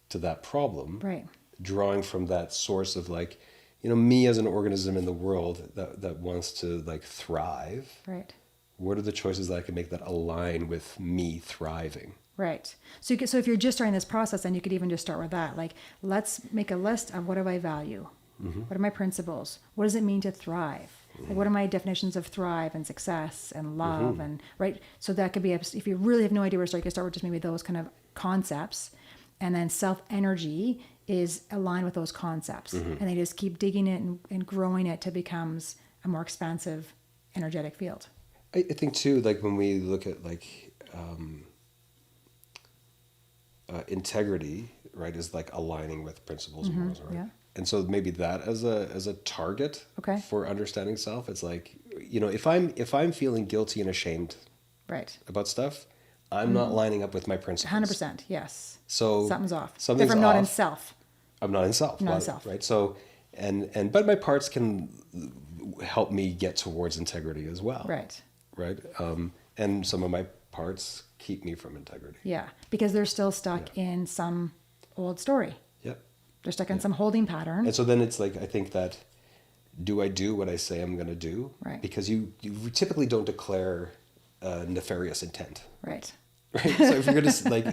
to that problem, Right. drawing from that source of like, me as an organism in the world that wants to like thrive. Right. What are the choices that I can make that align with me thriving? Right. So so if you're just starting this process, then you could even just start with that. Like, let's make a list of what do I value? What are my principles? What does it mean to thrive? Like, what are my definitions of thrive and success and love and right? So that could be, if you really have no idea where to start, you can start with just maybe those kind of concepts. And then self-energy is aligned with those concepts. And they just keep digging it and growing it till it becomes a more expansive, energetic field. I think too, like when we look at like integrity, right, is like aligning with principles and morals, right? Yeah. And so maybe that as a target for understanding self, it's like, if I'm feeling guilty and ashamed Right. about stuff, I'm not lining up with my principles. 100%. Yes. So Something's off. Something's if I'm not in off. self. I'm not in self. Not in self. Right. So, but my parts can help me get towards integrity as well. Right. Right. And some of my parts keep me from integrity. Yeah. Because they're still stuck in some old story. Yep. They're stuck in some holding pattern. And so then it's like, I think that, do I do what I say I'm going to do? Right. Because you typically don't declare nefarious intent. Right. Right. So if you're going to like,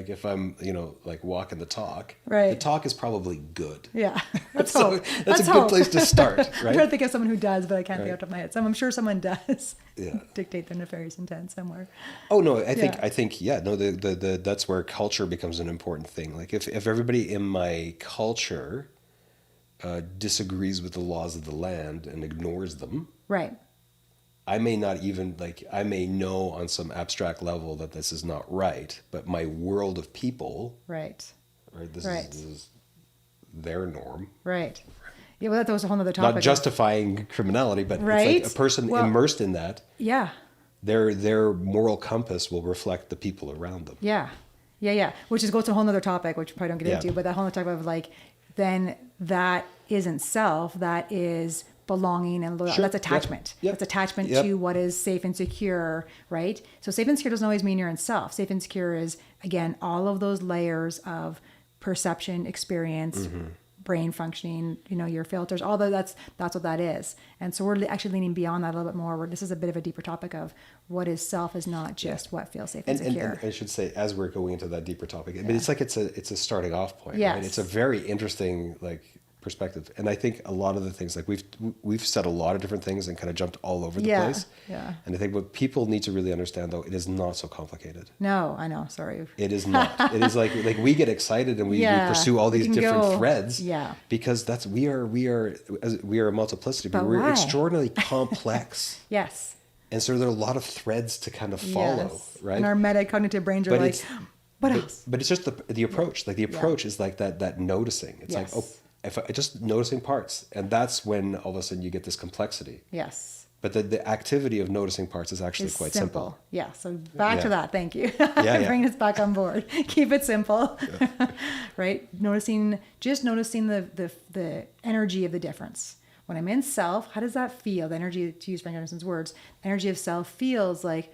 if I'm, like walking the talk, Right. the talk is probably good. Yeah. Let's So hope. that's Let's a good hope. place to start, I'm right? trying to think of someone who does, but I can't think off the top of my head. I'm sure someone does Yeah. dictate their nefarious intent somewhere. Oh no, I think the that's where culture becomes an important thing. Like if everybody in my culture disagrees with the laws of the land and ignores them, Right. I may not even I may know on some abstract level that this is not right, but my world of people, Right. this Right. is their norm. Right. Yeah, well, that was a whole other topic. Not justifying criminality, but Right. it's like a person Well, immersed in that. Yeah. Their moral compass will reflect the people around them. Yeah. Yeah, yeah. Which goes to a whole other topic, which we probably don't get into, but that whole other topic of like, then that isn't self, that is belonging and loyalty. Sure. That's attachment. Yep. That's attachment Yep. to what is safe and secure, right? So safe and secure doesn't always mean you're in self. Safe and secure is, again, all of those layers of perception, experience, brain functioning, your filters, all that's what that is. And so we're actually leaning beyond that a little bit more. This is a bit of a deeper topic of what is self is not just what feels safe and secure. And I should say, as we're going into that deeper topic, I mean, it's like it's a starting off point. Yes. Right? It's a very interesting perspective, and I think a lot of the things we've said a lot of different things and kind of jumped all over the place. Yeah. And I think what people need to really understand, though, it is not so complicated. No, I know. Sorry. It is not. It is like we get excited and we pursue all these different threads. Yeah. Because we are a multiplicity, but we're why? extraordinarily complex. Yes. And so there are a lot of threads to kind of follow, Yes. right? And our metacognitive brains are But like, what else? But it's just the approach. Like the approach is like that noticing. It's Yes. like, if I just noticing parts, and that's when all of a sudden you get this complexity. Yes. But the activity of noticing parts is actually It's quite simple. Yeah. So back to that. Thank you. Yeah. Bring us back on board. Keep it simple. Right. Just noticing the energy of the difference. When I'm in self, how does that feel? The energy, to use Frank Anderson's words, energy of self feels like,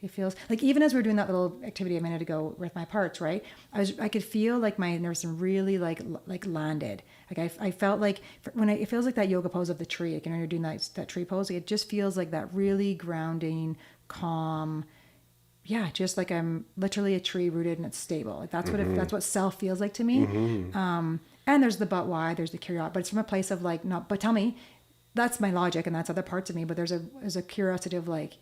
It feels like, even as we were doing that little activity a minute ago with my parts, right? I could feel like my nervous system really like landed. Like I felt like it feels like that yoga pose of the tree. Like, when you're doing that tree pose, it just feels like that really grounding, calm. Yeah, just like I'm literally a tree rooted and it's stable. Like that's that's what self feels like to me. And there's the but why, there's the curiosity, but it's from a place of like, not, but tell me, that's my logic and that's other parts of me. But there's a curiosity of like,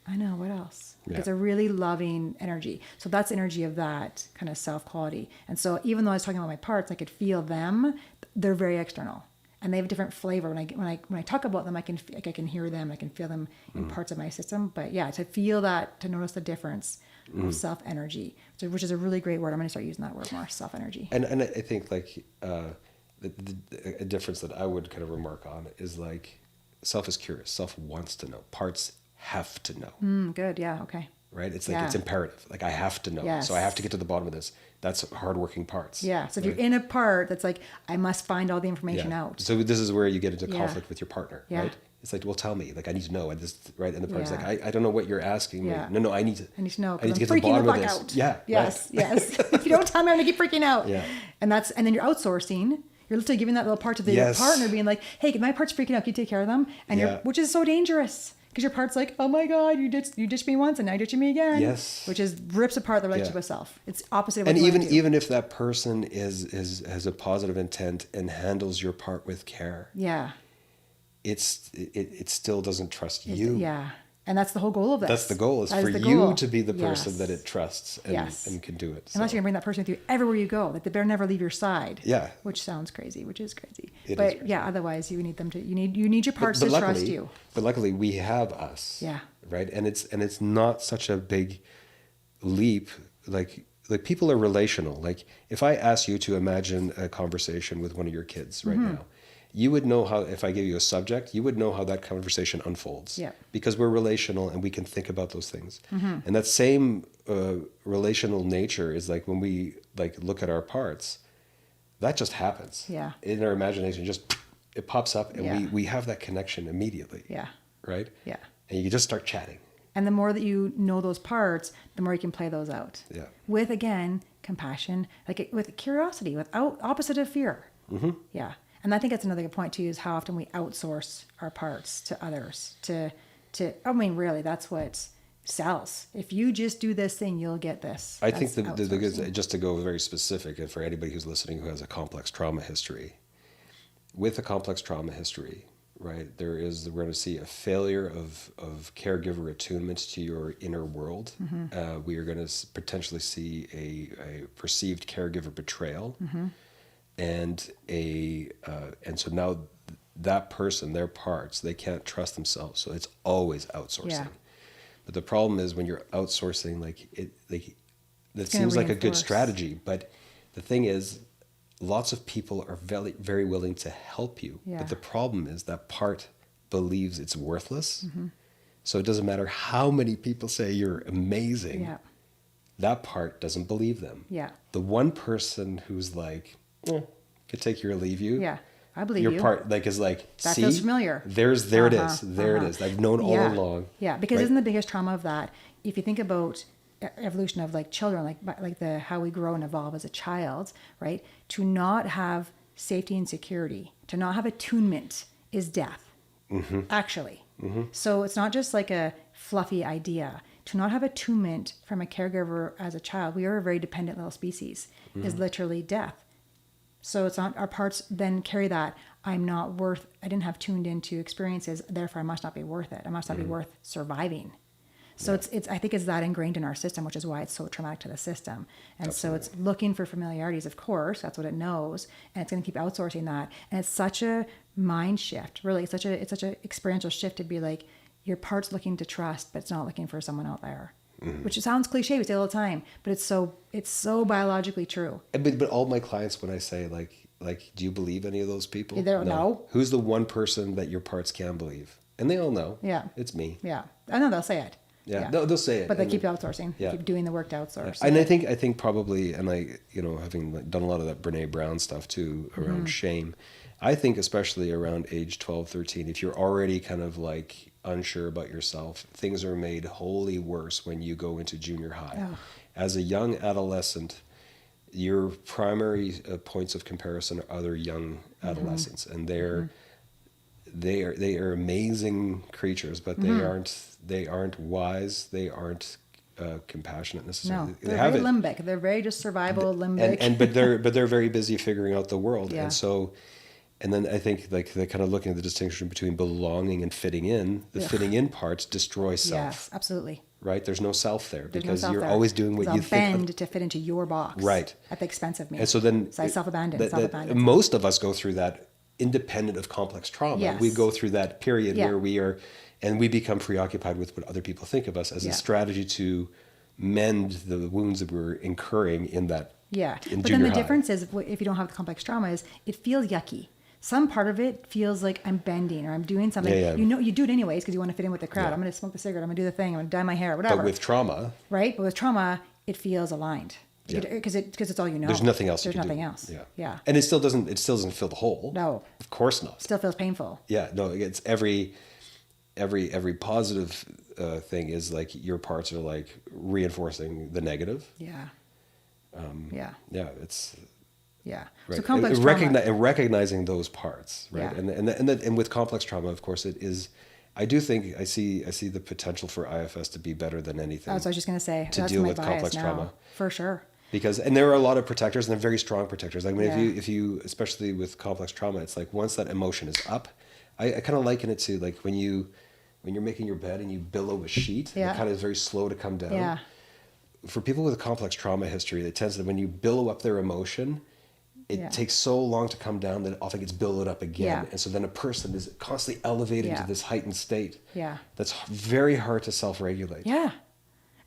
I know, what else? It's a really loving energy. So that's energy of that kind of self quality. And so even though I was talking about my parts, I could feel them. They're very external, and they have a different flavor. When I talk about them, I can hear them. I can feel them in parts of my system. But yeah, to feel that, to notice the difference of self energy, which is a really great word. I'm going to start using that word more, self energy. And I think like a difference that I would kind of remark on is like self is curious. Self wants to know. Parts have to know. Good. Yeah. Okay. Right. It's like, it's imperative. Like I have to know. Yes. So I have to get to the bottom of this. That's hardworking parts. Yeah. So if right? you're in a part that's like, I must find all the information out. So this is where you get into conflict with your partner, Yeah. right? It's like, well, tell me, like, I need to know. And this, right. And the partner's like, I don't know what you're asking me. No, I need to know. I need to get to the bottom of this. Out. Yeah. Yes. Right. Yes. If you don't tell me, I'm going to keep freaking out. Yeah. And then you're outsourcing. You're literally giving that little part to the partner, being like, hey, my part's freaking out. Can you take care of them? And which is so dangerous. Because your part's like, oh my God, you ditched me once and now you're ditching me again. Yes. Which rips apart the relationship with self. It's opposite of what and you want to do. even if that person has a positive intent and handles your part with care. Yeah. It still doesn't trust you. Yeah. And that's the whole goal of this. That's the goal, is for you to be the person that it trusts and can do it. Unless you're going to bring that person with you everywhere you go. Like they better never leave your side. Yeah. Which sounds crazy, which is crazy. It is crazy. Otherwise you need them to, you need your parts to trust you. But luckily we have us. Yeah. Right. And it's not such a big leap. Like people are relational. Like if I ask you to imagine a conversation with one of your kids right now, you would know how, if I give you a subject, you would know how that conversation unfolds. Yeah. Because we're relational and we can think about those things. And that same relational nature is like when we like look at our parts, that just happens. Yeah. In our imagination, it pops up and we have that connection immediately. Yeah. Right? Yeah. And you just start chatting. And the more that you know those parts, the more you can play those out. Yeah. With, again, compassion, with curiosity, without opposite of fear. Yeah. And I think that's another good point too, is how often we outsource our parts to others. Really, that's what sells. If you just do this thing, you'll get this. I think the just to go very specific, and for anybody who's listening who has a complex trauma history, with a complex trauma history, right, we're going to see a failure of caregiver attunement to your inner world. We are going to potentially see a perceived caregiver betrayal. And so now that person, their parts, they can't trust themselves. So it's always outsourcing. Yeah. But the problem is when you're outsourcing, that seems like a good strategy. But the thing is, lots of people are very, very willing to help you. Yeah. But the problem is that part believes it's worthless. So it doesn't matter how many people say you're amazing. Yeah. That part doesn't believe them. Yeah. The one person who's like, could take you or leave you. Yeah, I believe your you. Part is like, that see, feels familiar. There it is. There it is. I've known all along. Yeah, because isn't the biggest trauma of that? If you think about evolution of like children, like how we grow and evolve as a child, right? To not have safety and security, to not have attunement is death. Actually, so it's not just like a fluffy idea. To not have attunement from a caregiver as a child, we are a very dependent little species, is literally death. So it's not, our parts then carry that, I didn't have tuned into experiences, therefore I must not be worth it. I must not be worth surviving. So I think it's that ingrained in our system, which is why it's so traumatic to the system. And Absolutely. So it's looking for familiarities, of course, that's what it knows. And it's going to keep outsourcing that. And it's such a mind shift, really. It's such a experiential shift to be like, your part's looking to trust, but it's not looking for someone out there. Which sounds cliche, we say it all the time, but it's so biologically true. But all my clients, when I say like, do you believe any of those people? They don't know. Who's the one person that your parts can believe? And they all know. Yeah. It's me. Yeah. I know they'll say it. Yeah. No, they'll say it. But they keep outsourcing. Yeah. Keep doing the work to outsource. Yeah. And I think probably, and having done a lot of that Brene Brown stuff too around shame, I think especially around age 12, 13, if you're already kind of like unsure about yourself. Things are made wholly worse when you go into junior high. Oh. As a young adolescent, your primary points of comparison are other young adolescents, and they are amazing creatures, but they aren't wise. They aren't compassionate necessarily. No, they're very limbic. They're very just survival limbic. But they're very busy figuring out the world, Yeah. and so. And then I think like they're kind of looking at the distinction between belonging and fitting in. The fitting in parts destroy self. Yes, absolutely. Right? There's no self there There's no because self you're there. always doing what I'll you think. bend to fit into your box. Right. At the expense of me. And so then I self-abandon. most of us go through that independent of complex trauma. Yes. We go through that period Yeah. where we become preoccupied with what other people think of us as a strategy to mend the wounds that we're incurring in that. Yeah. In But junior then the high. difference is if you don't have the complex trauma is it feels yucky. Some part of it feels like I'm bending or I'm doing something. Yeah, yeah. You know, you do it anyways because you want to fit in with the crowd. Yeah. I'm going to smoke the cigarette. I'm going to do the thing. I'm going to dye my hair, whatever. But with trauma, right? But with trauma, it feels aligned Yeah. because it's all you know. there's nothing else. There's you can nothing do. else. Yeah. And it still doesn't fill the hole. No. Of course not. Still feels painful. Yeah, no, it's every positive thing is like your parts are like reinforcing the negative. Yeah. Yeah, it's Yeah. right. So complex and trauma. recognizing those parts, right? Yeah. And with complex trauma, of course, it is. I do think I see the potential for IFS to be better than anything. That's what I was just going to say. To That's deal my with bias complex now, trauma. for sure. And there are a lot of protectors, and they're very strong protectors. I mean, Yeah. if you especially with complex trauma, it's like once that emotion is up, I kind of liken it to like when you're making your bed and you billow a sheet, and Yeah. it kind of is very slow to come down. Yeah. For people with a complex trauma history, it tends to when you billow up their emotion, it takes so long to come down that it often gets billowed up again. Yeah. And so then a person is constantly elevated Yeah. to this heightened state. Yeah. That's very hard to self-regulate. Yeah.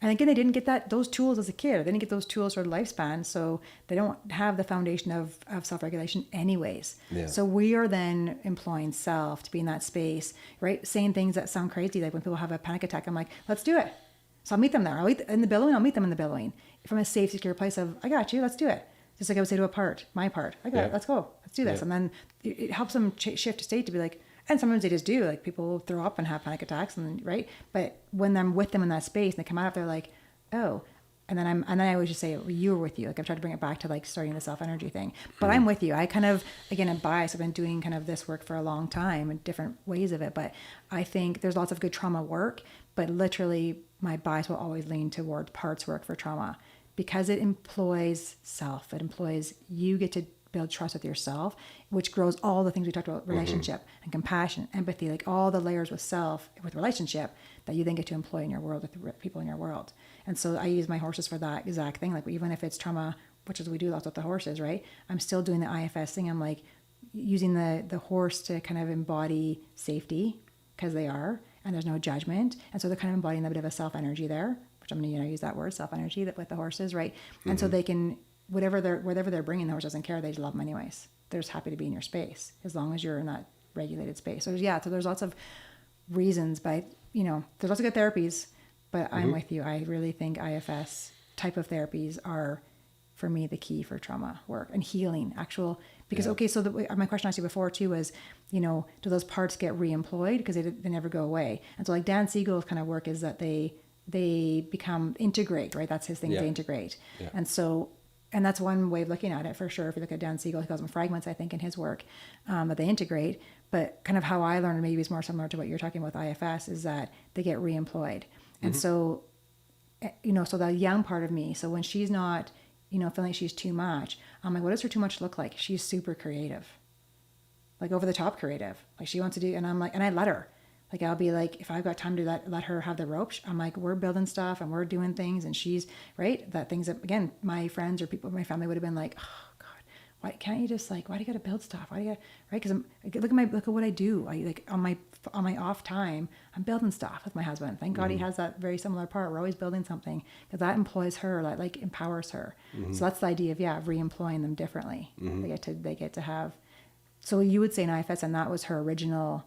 And again, they didn't get those tools as a kid. They didn't get those tools for lifespan. So they don't have the foundation of self-regulation anyways. Yeah. So we are then employing self to be in that space, right? Saying things that sound crazy. Like when people have a panic attack, I'm like, let's do it. So I'll meet them there. In the billowing, I'll meet them in the billowing. From a safe, secure place of, I got you, let's do it. Just like I would say to my part, I got it, let's go, let's do this. Yeah. And then it helps them shift to state to be like, and sometimes they just do, like people will throw up and have panic attacks, and right. But when I'm with them in that space and they come out, they're like, oh, and then I always just say, well, you were with you. Like I've tried to bring it back to like starting the self energy thing, but I'm with you. I kind of, again, am biased. I've been doing kind of this work for a long time and different ways of it, but I think there's lots of good trauma work, but literally my bias will always lean toward parts work for trauma because it employs self. It employs you get to build trust with yourself, which grows all the things we talked about, relationship and compassion, empathy, like all the layers with self, with relationship that you then get to employ in your world with the people in your world. And so I use my horses for that exact thing. Like even if it's trauma, which is we do lots with the horses, right? I'm still doing the IFS thing. I'm like using the horse to kind of embody safety because they are, and there's no judgment. And so they're kind of embodying a bit of a self energy there, which I'm going to use that word, self energy, that with the horses, right? And so they can, whatever they're bringing, the horse doesn't care. They just love them anyways. They're just happy to be in your space as long as you're in that regulated space. So so there's lots of reasons, but there's lots of good therapies, but I'm with you. I really think IFS type of therapies are, for me, the key for trauma work and healing because, okay, so my question I asked you before too was, do those parts get reemployed? Because they never go away. And so like Dan Siegel's kind of work is that they become integrate, right? That's his thing, they integrate. Yeah. And so, and that's one way of looking at it for sure. If you look at Dan Siegel, he calls them fragments, I think, in his work, that they integrate. But kind of how I learned, maybe it's more similar to what you're talking about with IFS, is that they get reemployed. And so, so the young part of me, so when she's not, feeling like she's too much, I'm like, what does her too much look like? She's super creative, like over the top creative. Like she wants to do, and I'm like, and I let her. Like I'll be like, if I've got time to let her have the ropes, I'm like, we're building stuff and we're doing things, and she's right. That things that again, my friends or people in my family would have been like, oh God, why can't you just like, why do you got to build stuff? Why do you right? Because look at what I do. I like on my off time, I'm building stuff with my husband. Thank God he has that very similar part. We're always building something because that employs her, that like empowers her. So that's the idea of re-employing them differently. They get to have. So you would say an IFS, and that was her original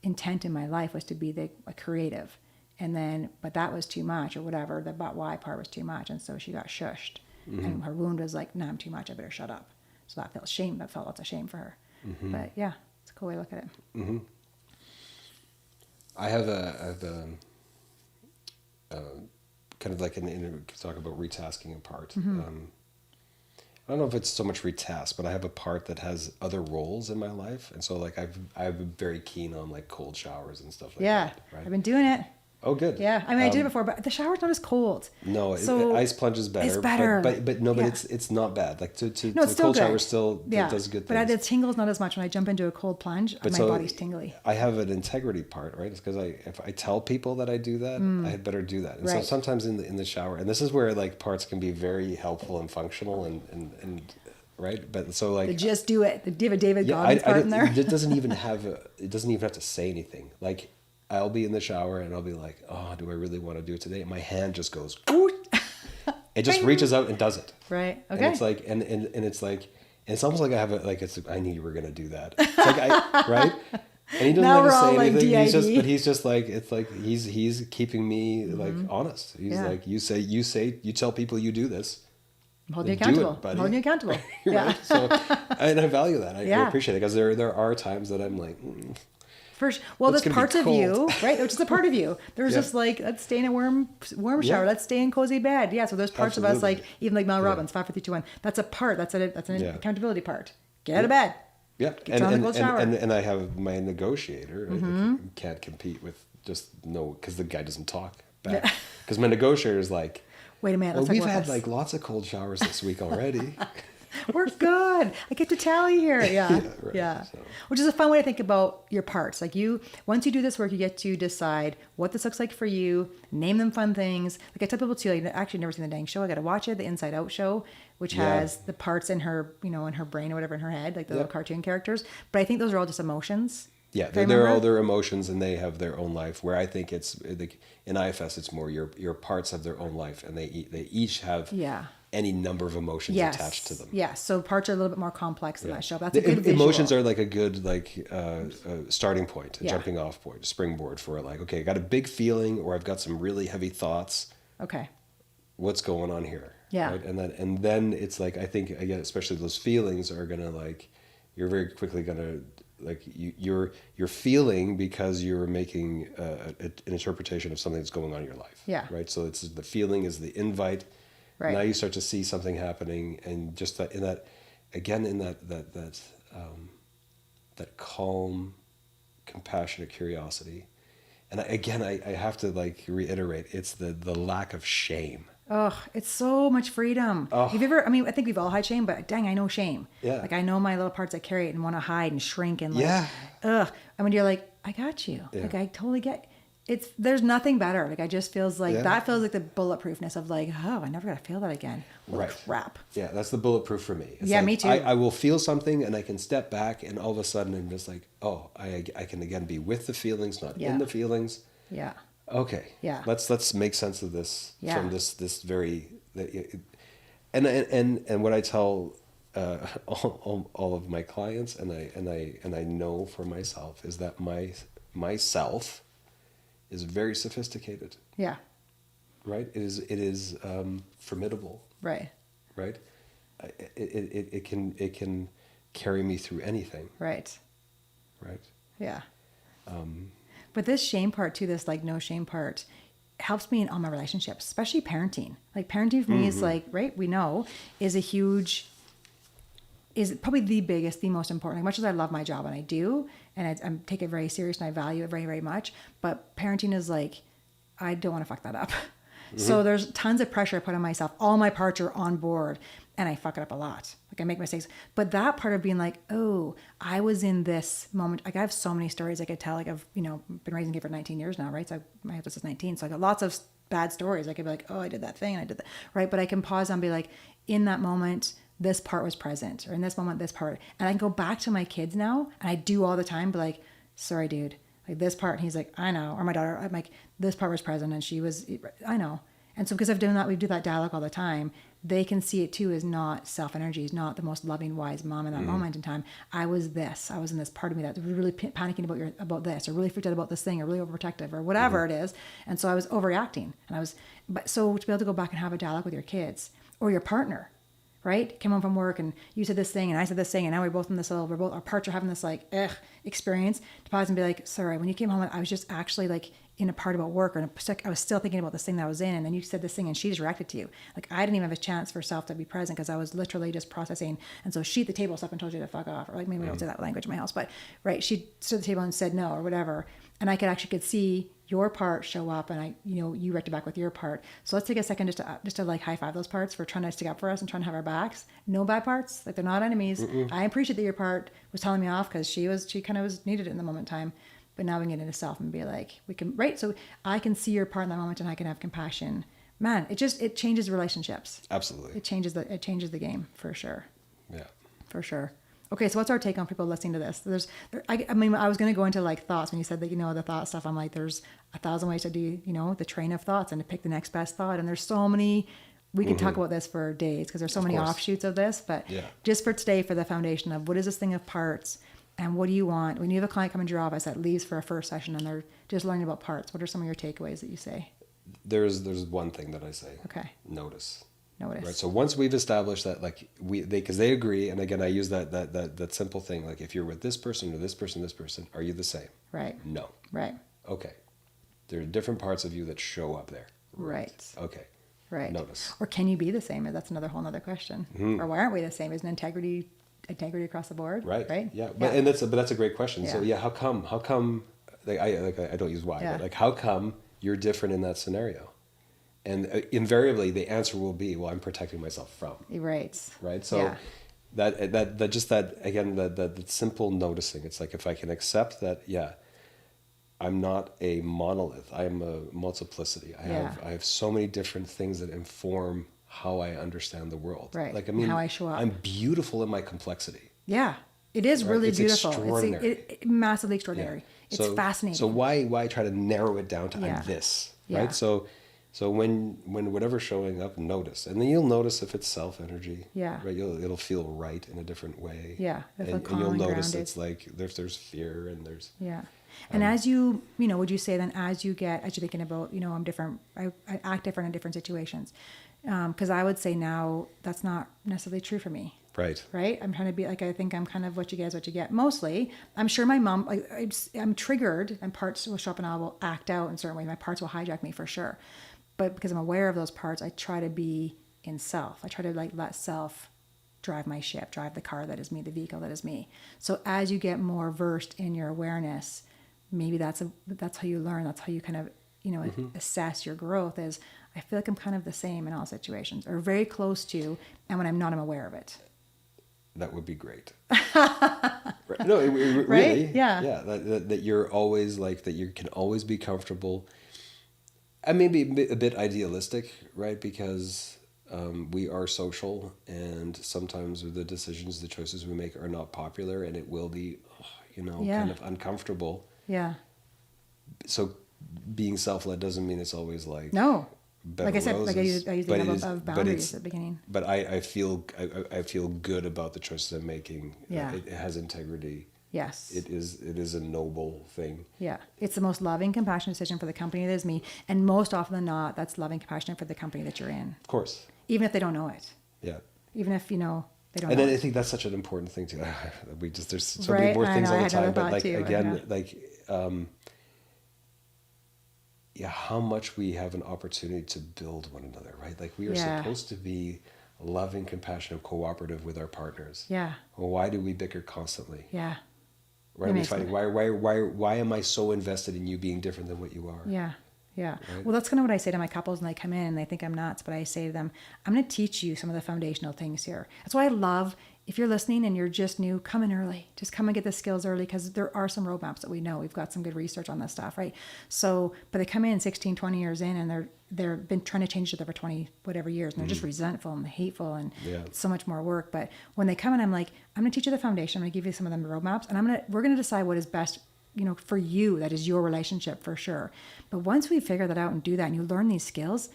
intent in my life, was to be a creative, and then but that was too much or whatever, the but why part was too much, and so she got shushed, and her wound was like, nah, I'm too much, I better shut up. So that felt lots of shame for her. But yeah, it's a cool way to look at it. I have kind of like talk about retasking a part. I don't know if it's so much retask, but I have a part that has other roles in my life, and so like I'm very keen on like cold showers and stuff like that. Right? I've been doing it. Oh, good. Yeah, I mean, I did it before, but the shower's not as cold. No, So ice plunge is better. it's better. But it's not bad. Like No, it's the still cold good. shower still does good things. But the tingles not as much when I jump into a cold plunge. My body's tingly. I have an integrity part, right? It's because if I tell people that I do that, I had better do that. And so Right. sometimes in the shower, and this is where like parts can be very helpful and functional and right. But so like Just do it. The David Goggins part in there. It doesn't even have to say anything. Like I'll be in the shower and I'll be like, oh, do I really want to do it today? And my hand just goes, it just reaches out and does it. Right. Okay. And it's like, and it's like, and it's almost like I have it, like, I knew you were going to do that. It's like, right? And he doesn't Now have we're to all say like anything. DID. He's just like, it's like, he's keeping me like honest. He's Yeah. like, you tell people you do this. I'm holding you Then do it, accountable. buddy. I'm holding you accountable. Right? Yeah. So, and I value that. I Yeah. appreciate it because there are times that I'm like, Well, It's there's gonna be parts of you, cold. right? Which is a part of you. There's Yeah. just like, let's stay in a warm shower. Yeah. Let's stay in cozy bed. Yeah. So there's parts of us, Absolutely. like even like Mel Robbins, 5, 4, 3, 2, 1. That's a part. That's an Yeah. accountability part. Get out of bed. yeah. Get on the cold shower. And I have my negotiator. Who can't compete with because the guy doesn't talk back. Because my negotiator is like, Wait a minute. well, Let's talk we've about had this. like lots of cold showers this week already. We're good. I get to tally here. Yeah. right. Yeah. So- Which is a fun way to think about your parts. Like once you do this work, you get to decide what this looks like for you, name them fun things. Like I tell people too, like, actually never seen the dang show. I got to watch it, the Inside Out show, which Yeah. has the parts in her, in her brain or whatever in her head, like the little Yeah. cartoon characters. But I think those are all just emotions. Yeah, if I they're all remember. their emotions and they have their own life. Where I think it's like in IFS, it's more your parts have their own life and they each have Yeah. any number of emotions Yes. attached to them. Yes. So parts are a little bit more complex than that show. That's a good Emotions visual. are like a good starting point, a Yeah. jumping off point, a springboard for like, okay, I got a big feeling or I've got some really heavy thoughts. Okay. What's going on here? Yeah. Right? And then it's like I think again, especially those feelings are gonna like you're very quickly gonna like you're feeling because you're making an interpretation of something that's going on in your life. Yeah. Right. So it's the feeling is the invite. Right. Now you start to see something happening, and just that that calm, compassionate curiosity, and I have to like reiterate, it's the lack of shame. Oh, it's so much freedom. Oh. Have you ever, I mean, I think we've all had shame, but dang, I know shame. Yeah. Like I know my little parts I carry it and want to hide and shrink and like, Yeah. ugh. And when you're like, I got you. Yeah. Like I totally get there's nothing better. Like I just feels like Yeah. that feels like the bulletproofness of like, oh, I never got to feel that again. What Right. crap. Yeah, that's the bulletproof for me. It's Yeah, like, me too. I will feel something and I can step back and all of a sudden I'm just like, oh, I can again be with the feelings, not Yeah. in the feelings. Yeah. Okay. Yeah. Let's make sense of this Yeah. from this very and what I tell all of my clients and I know for myself is that myself is very sophisticated, Yeah. right? It is formidable, Right. right? It can carry me through anything, Right. right? Yeah. But this shame part too, this like no shame part, helps me in all my relationships, especially parenting. Like parenting for me is like, right, we know, is probably the biggest, the most important. As much as I love my job and I do, and I take it very serious and I value it very, very much, but parenting is like, I don't want to fuck that up. So there's tons of pressure I put on myself. All my parts are on board and I fuck it up a lot. Like I make mistakes. But that part of being like, oh, I was in this moment. Like I have so many stories I could tell. Like I've, been raising kids for 19 years now, right? So my eldest is 19. So I got lots of bad stories. I could be like, oh, I did that thing and I did that. Right. But I can pause and be like, in that moment, this part was present, or in this moment, this part. And I can go back to my kids now and I do all the time, be like, sorry, dude. Like this part, and he's like, I know. Or my daughter, I'm like, this part was present and she was, I know. And so because I've done that, we do that dialogue all the time. They can see it too as not self-energy, is not the most loving, wise mom in that moment in time. I was in this part of me that was really panicking about this, or really freaked out about this thing, or really overprotective, or whatever it is. And so I was overreacting. So to be able to go back and have a dialogue with your kids or your partner, right? Came home from work and you said this thing and I said this thing and now we're both in this our parts are having this like, experience. To pause and be like, sorry, when you came home, I was just actually like in a part about work, or I was still thinking about this thing that I was in, and then you said this thing and she just reacted to you. Like, I didn't even have a chance for self to be present because I was literally just processing. And so she at the table stood up and told you to fuck off, or like, maybe we don't say that language in my house, but right, she stood at the table and said no or whatever. And I could see your part show up, and you reacted back with your part. So let's take a second just to like high five those parts for trying to stick up for us and trying to have our backs. No bad parts, like they're not enemies. I appreciate that your part was telling me off because she kind of was needed it in the moment in time. But now we can get into self and be like, we can, right? So I can see your part in that moment and I can have compassion. Man, it changes relationships. Absolutely. It changes the game for sure. Yeah. For sure. Okay, so what's our take on people listening to this? I was going to go into like thoughts when you said that, the thought stuff. I'm like, there's 1,000 ways to do, the train of thoughts and to pick the next best thought. And there's so many, we could talk about this for days because there's so many offshoots of this. But just for today, for the foundation of what is this thing of parts and what do you want? When you have a client come into your office that leaves for a first session and they're just learning about parts, what are some of your takeaways that you say? There's one thing that I say. Okay. Notice. Notice. Right. So once we've established that, like because they agree, and again, I use that simple thing, like if you're with this person or this person, are you the same? Right. No. Right. Okay. There are different parts of you that show up there. Right. Okay. Right. Notice. Or can you be the same? That's another whole other question. Or why aren't we the same? Isn't integrity across the board? Right. Right. Yeah. But that's a great question. Yeah. So how come like I don't use why, but like how come you're different in that scenario? And invariably, the answer will be, well, I'm protecting myself from. Right. Right. So that simple noticing. It's like if I can accept that, I'm not a monolith. I am a multiplicity. I have so many different things that inform how I understand the world. Right. Like, I mean, how I show up. I'm beautiful in my complexity. Yeah. It is really It's beautiful. extraordinary. It's massively extraordinary. Yeah. It's fascinating. So why try to narrow it down to I'm this, right? Yeah. So when whatever's showing up, notice, and then you'll notice if it's self energy. Yeah. Right. It'll feel right in a different way. Yeah. And you'll notice it's like there's fear and there's. Yeah. And as you would you say then as you're thinking about, I'm different, I act different in different situations. Because I would say now that's not necessarily true for me. Right. Right. I'm trying to be like, I think I'm kind of what you get. Mostly, I'm sure my mom, I'm triggered and parts will show up and I will act out in certain ways. My parts will hijack me for sure. But because I'm aware of those parts, I try to be in self. I try to like let self drive my ship, drive the car that is me, the vehicle that is me. So as you get more versed in your awareness, maybe that's how you learn. That's how you kind of, assess your growth is I feel like I'm kind of the same in all situations or very close to, and when I'm not, I'm aware of it. That would be great. Right. No, really. Right? Yeah. Yeah. That you're always like, that you can always be comfortable. I may be a bit idealistic, right? Because we are social, and sometimes the decisions, the choices we make are not popular, and it will be, kind of uncomfortable. Yeah. So being self-led doesn't mean it's always like no. Like I said, roses, like I used the example of boundaries at the beginning. But I feel good about the choices I'm making. Yeah. It has integrity. Yes. It is a noble thing. Yeah. It's the most loving, compassionate decision for the company that is me. And most often than not, that's loving, compassionate for the company that you're in. Of course. Even if they don't know it. Yeah. Even if, they don't know And then it. I think that's such an important thing too. There's so Right? many more things I know, all I the had time. But another like, thought too, again, how much we have an opportunity to build one another, right? Like we are supposed to be loving, compassionate, cooperative with our partners. Yeah. Well, why do we bicker constantly? Yeah. Right? We find, why am I so invested in you being different than what you are? Yeah. Yeah. Right? Well, that's kind of what I say to my couples when they come in and they think I'm nuts, but I say to them, I'm going to teach you some of the foundational things here. That's why I love, if you're listening and you're just new, come in early. Just come and get the skills early because there are some roadmaps that we know. We've got some good research on this stuff, right? So, but they come in 16, 20 years in and they've been trying to change each other for 20 whatever years and they're just resentful and hateful and so much more work. But when they come in, I'm like, I'm going to teach you the foundation. I'm going to give you some of the roadmaps and we're going to decide what is best for you, that is your relationship for sure. But once we figure that out and do that and you learn these skills,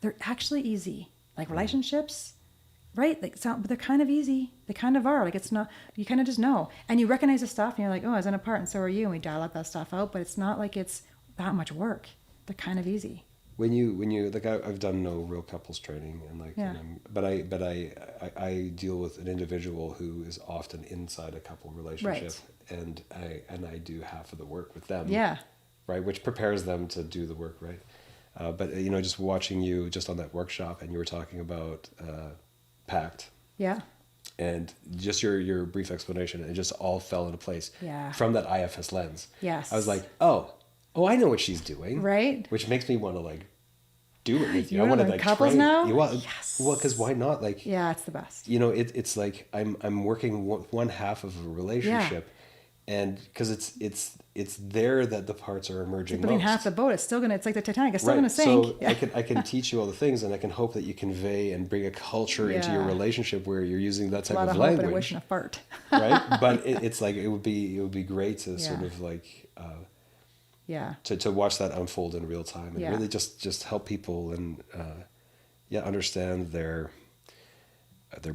they're actually easy. Like relationships, right? But they're kind of easy. They kind of are. Like it's not, you kind of just know. And you recognize the stuff and you're like, oh, I was in a part and so are you. And we dial up that stuff out, but it's not like it's that much work. They're kind of easy. when you like I've done no real couples training and like Yeah. but I deal with an individual who is often inside a couple relationship, and I do half of the work with them, Yeah. right, which prepares them to do the work, right. But just watching you just on that workshop, and you were talking about PACT, Yeah. and just your brief explanation, it just all fell into place Yeah. from that IFS lens. Yes. I was like, oh, I know what she's doing. Right. Which makes me want to like do it with you. You I want to wanna like couples train. now? Well, Yes. because why not? Like, Yeah, it's the best. it's like I'm working one half of a relationship, and because it's there that the parts are emerging But in most. half the boat, it's like the Titanic. It's still Right. going to sink. So Yeah. I can teach you all the things, and I can hope that you convey and bring a culture into your Yeah. relationship where you're using that a type lot of of hope and a language, wish and a fart. right? But it's like it would be great to sort Yeah. of like Yeah. to watch that unfold in real time, and Yeah. really just help people and understand their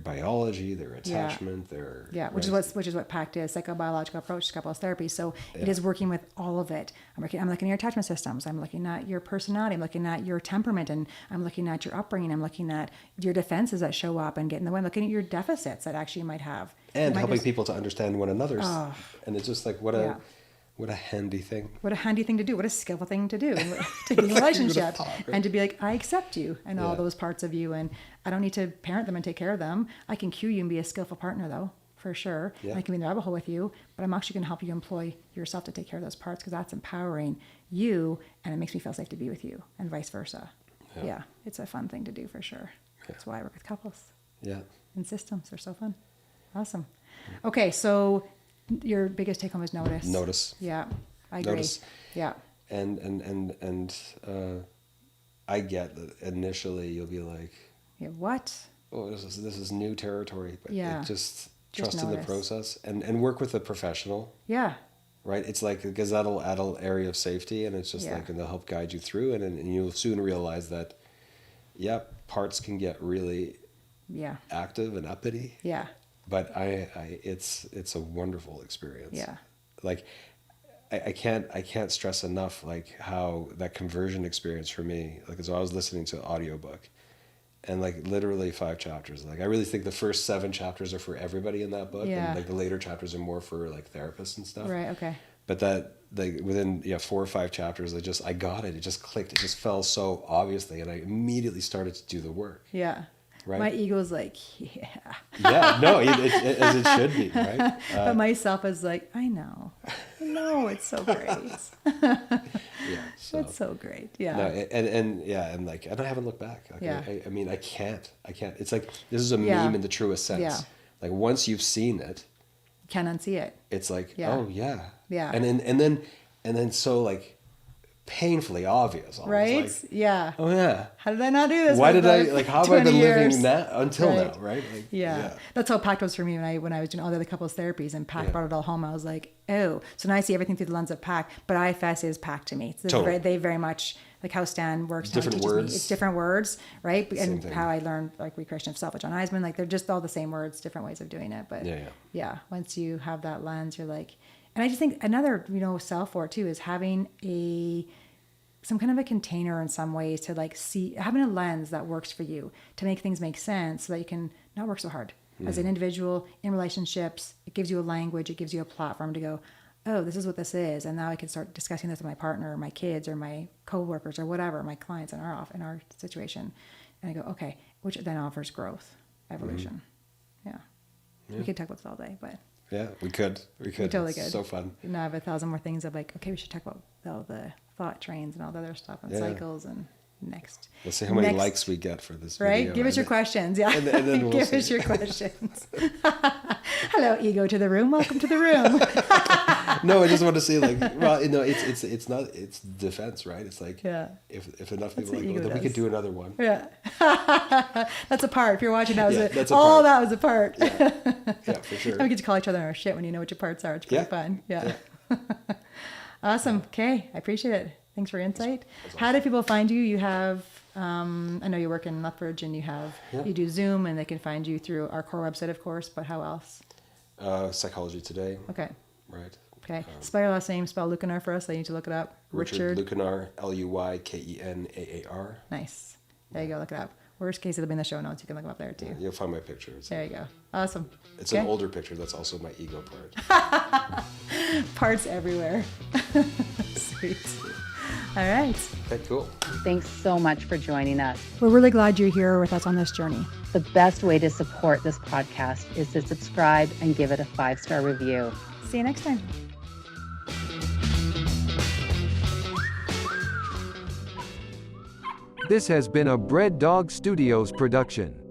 biology, their attachment, their Yeah, which is what PACT is, psychobiological approach to couples therapy. So it is working with all of it. I'm looking at your attachment systems. I'm looking at your personality. I'm looking at your temperament, and I'm looking at your upbringing. I'm looking at your defenses that show up and get in the way. I'm looking at your deficits that actually you might have. and You might helping just- people to understand one another's. And it's just like what Yeah. a handy thing. What a handy thing to do. What a skillful thing to do to be in a relationship thought, right? and to be like, I accept you and all Yeah. those parts of you. And I don't need to parent them and take care of them. I can cue you and be a skillful partner though, for sure. Yeah. And I can be in the rabbit hole with you, but I'm actually going to help you employ yourself to take care of those parts because that's empowering you and it makes me feel safe to be with you and vice versa. Yeah. It's a fun thing to do for sure. That's why I work with couples Yeah. and systems. They're so fun. Awesome. Okay. So your biggest take home is notice. Notice. Yeah. I agree. Notice. Yeah. And I get that initially you'll be like, Yeah. What? oh, this is new territory, but Yeah. just Just trust in the notice. process and work with a professional, Yeah. right? It's like, because that'll add an area of safety, and it's just Yeah. like, and they'll help guide you through, and you'll soon realize that, parts can get really Yeah. active and uppity, Yeah. but it's a wonderful experience. Yeah. Like, I can't stress enough like how that conversion experience for me, like, as I was listening to an audiobook, and like literally 5 chapters, like I really think the first 7 chapters are for everybody in that book, Yeah. and like the later chapters are more for like therapists and stuff. Right. Okay. But that, like, within 4 or 5 chapters, I got it. It just clicked. It just fell so obviously, and I immediately started to do the work. Yeah. Right. My ego's like, yeah. Yeah, no, as it should be, right? But myself is like, I know, it's so great. Yeah, so. It's so great. Yeah. No, and like, and I haven't looked back. Like, Yeah. I mean, I can't. It's like, this is a Yeah. meme in the truest sense. Yeah. Like, once you've seen it, Can't unsee it. it's like, Yeah. oh yeah, Yeah. and then so like painfully obvious, almost, Right. Like, Yeah. oh yeah. How did I not do this? Why for did I the like? How have I 20 been years? living that until Right. now? Right. Like, Yeah. That's how PACT was for me when I was doing all the other couples therapies and PACT Yeah. brought it all home. I was like, oh, so now I see everything through the lens of PACT, but IFS is PACT to me. So Totally. they very much like how Stan works, how he Different teaches me. words. It's different words, right? Same And thing. how I learned like recreation of self with John Eisman, like they're just all the same words, different ways of doing it. But Yeah. once you have that lens, you're like, and I just think another, self work too is having some kind of a container in some ways to like see, having a lens that works for you to make things make sense so that you can not work so hard as an individual in relationships. It gives you a language, it gives you a platform to go, oh, this is what this is. And now I can start discussing this with my partner or my kids or my coworkers or whatever, my clients in our situation. And I go, okay, which then offers growth, evolution. Yeah. We could talk about this all day, but Yeah, we could. we totally It's could. so fun. Now I have 1,000 more things of like, okay, we should talk about all the thought trains and all the other stuff and Yeah. cycles and next. Let's see how many Next- likes we get for this Right? video. Give us your questions. Yeah. and then we'll Give see. us your questions. Hello, ego to the room. Welcome to the room. No, I just want to see like, well, it's not, it's defense, right? It's like, Yeah. if enough That's people what like, ego then we could does. do another one. Yeah. That's a part. If you're watching, that was Yeah, it. that's a All part. that was a part. Yeah, for sure. And we get to call each other our shit when you know what your parts are. It's pretty Yeah. fun. Yeah. Awesome. Okay. I appreciate it. Thanks for your insight. How do people find you? You have, I know you work in Lethbridge and you do Zoom and they can find you through our core website, of course, but how else? Psychology Today. Okay. right? Okay. Spell your last name. Spell Luykenaar for us. I need to look it up. Richard Luykenaar, Luykenaar. Nice. There you go. Look it up. Worst case, it'll be in the show notes. You can look them up there too. You'll find my pictures. There you go. Awesome. It's Okay. an older picture. That's also my ego part. Parts everywhere. Sweet. All right. Okay, cool. Thanks so much for joining us. We're really glad you're here with us on this journey. The best way to support this podcast is to subscribe and give it a 5-star review. See you next time. This has been a Bread Dog Studios production.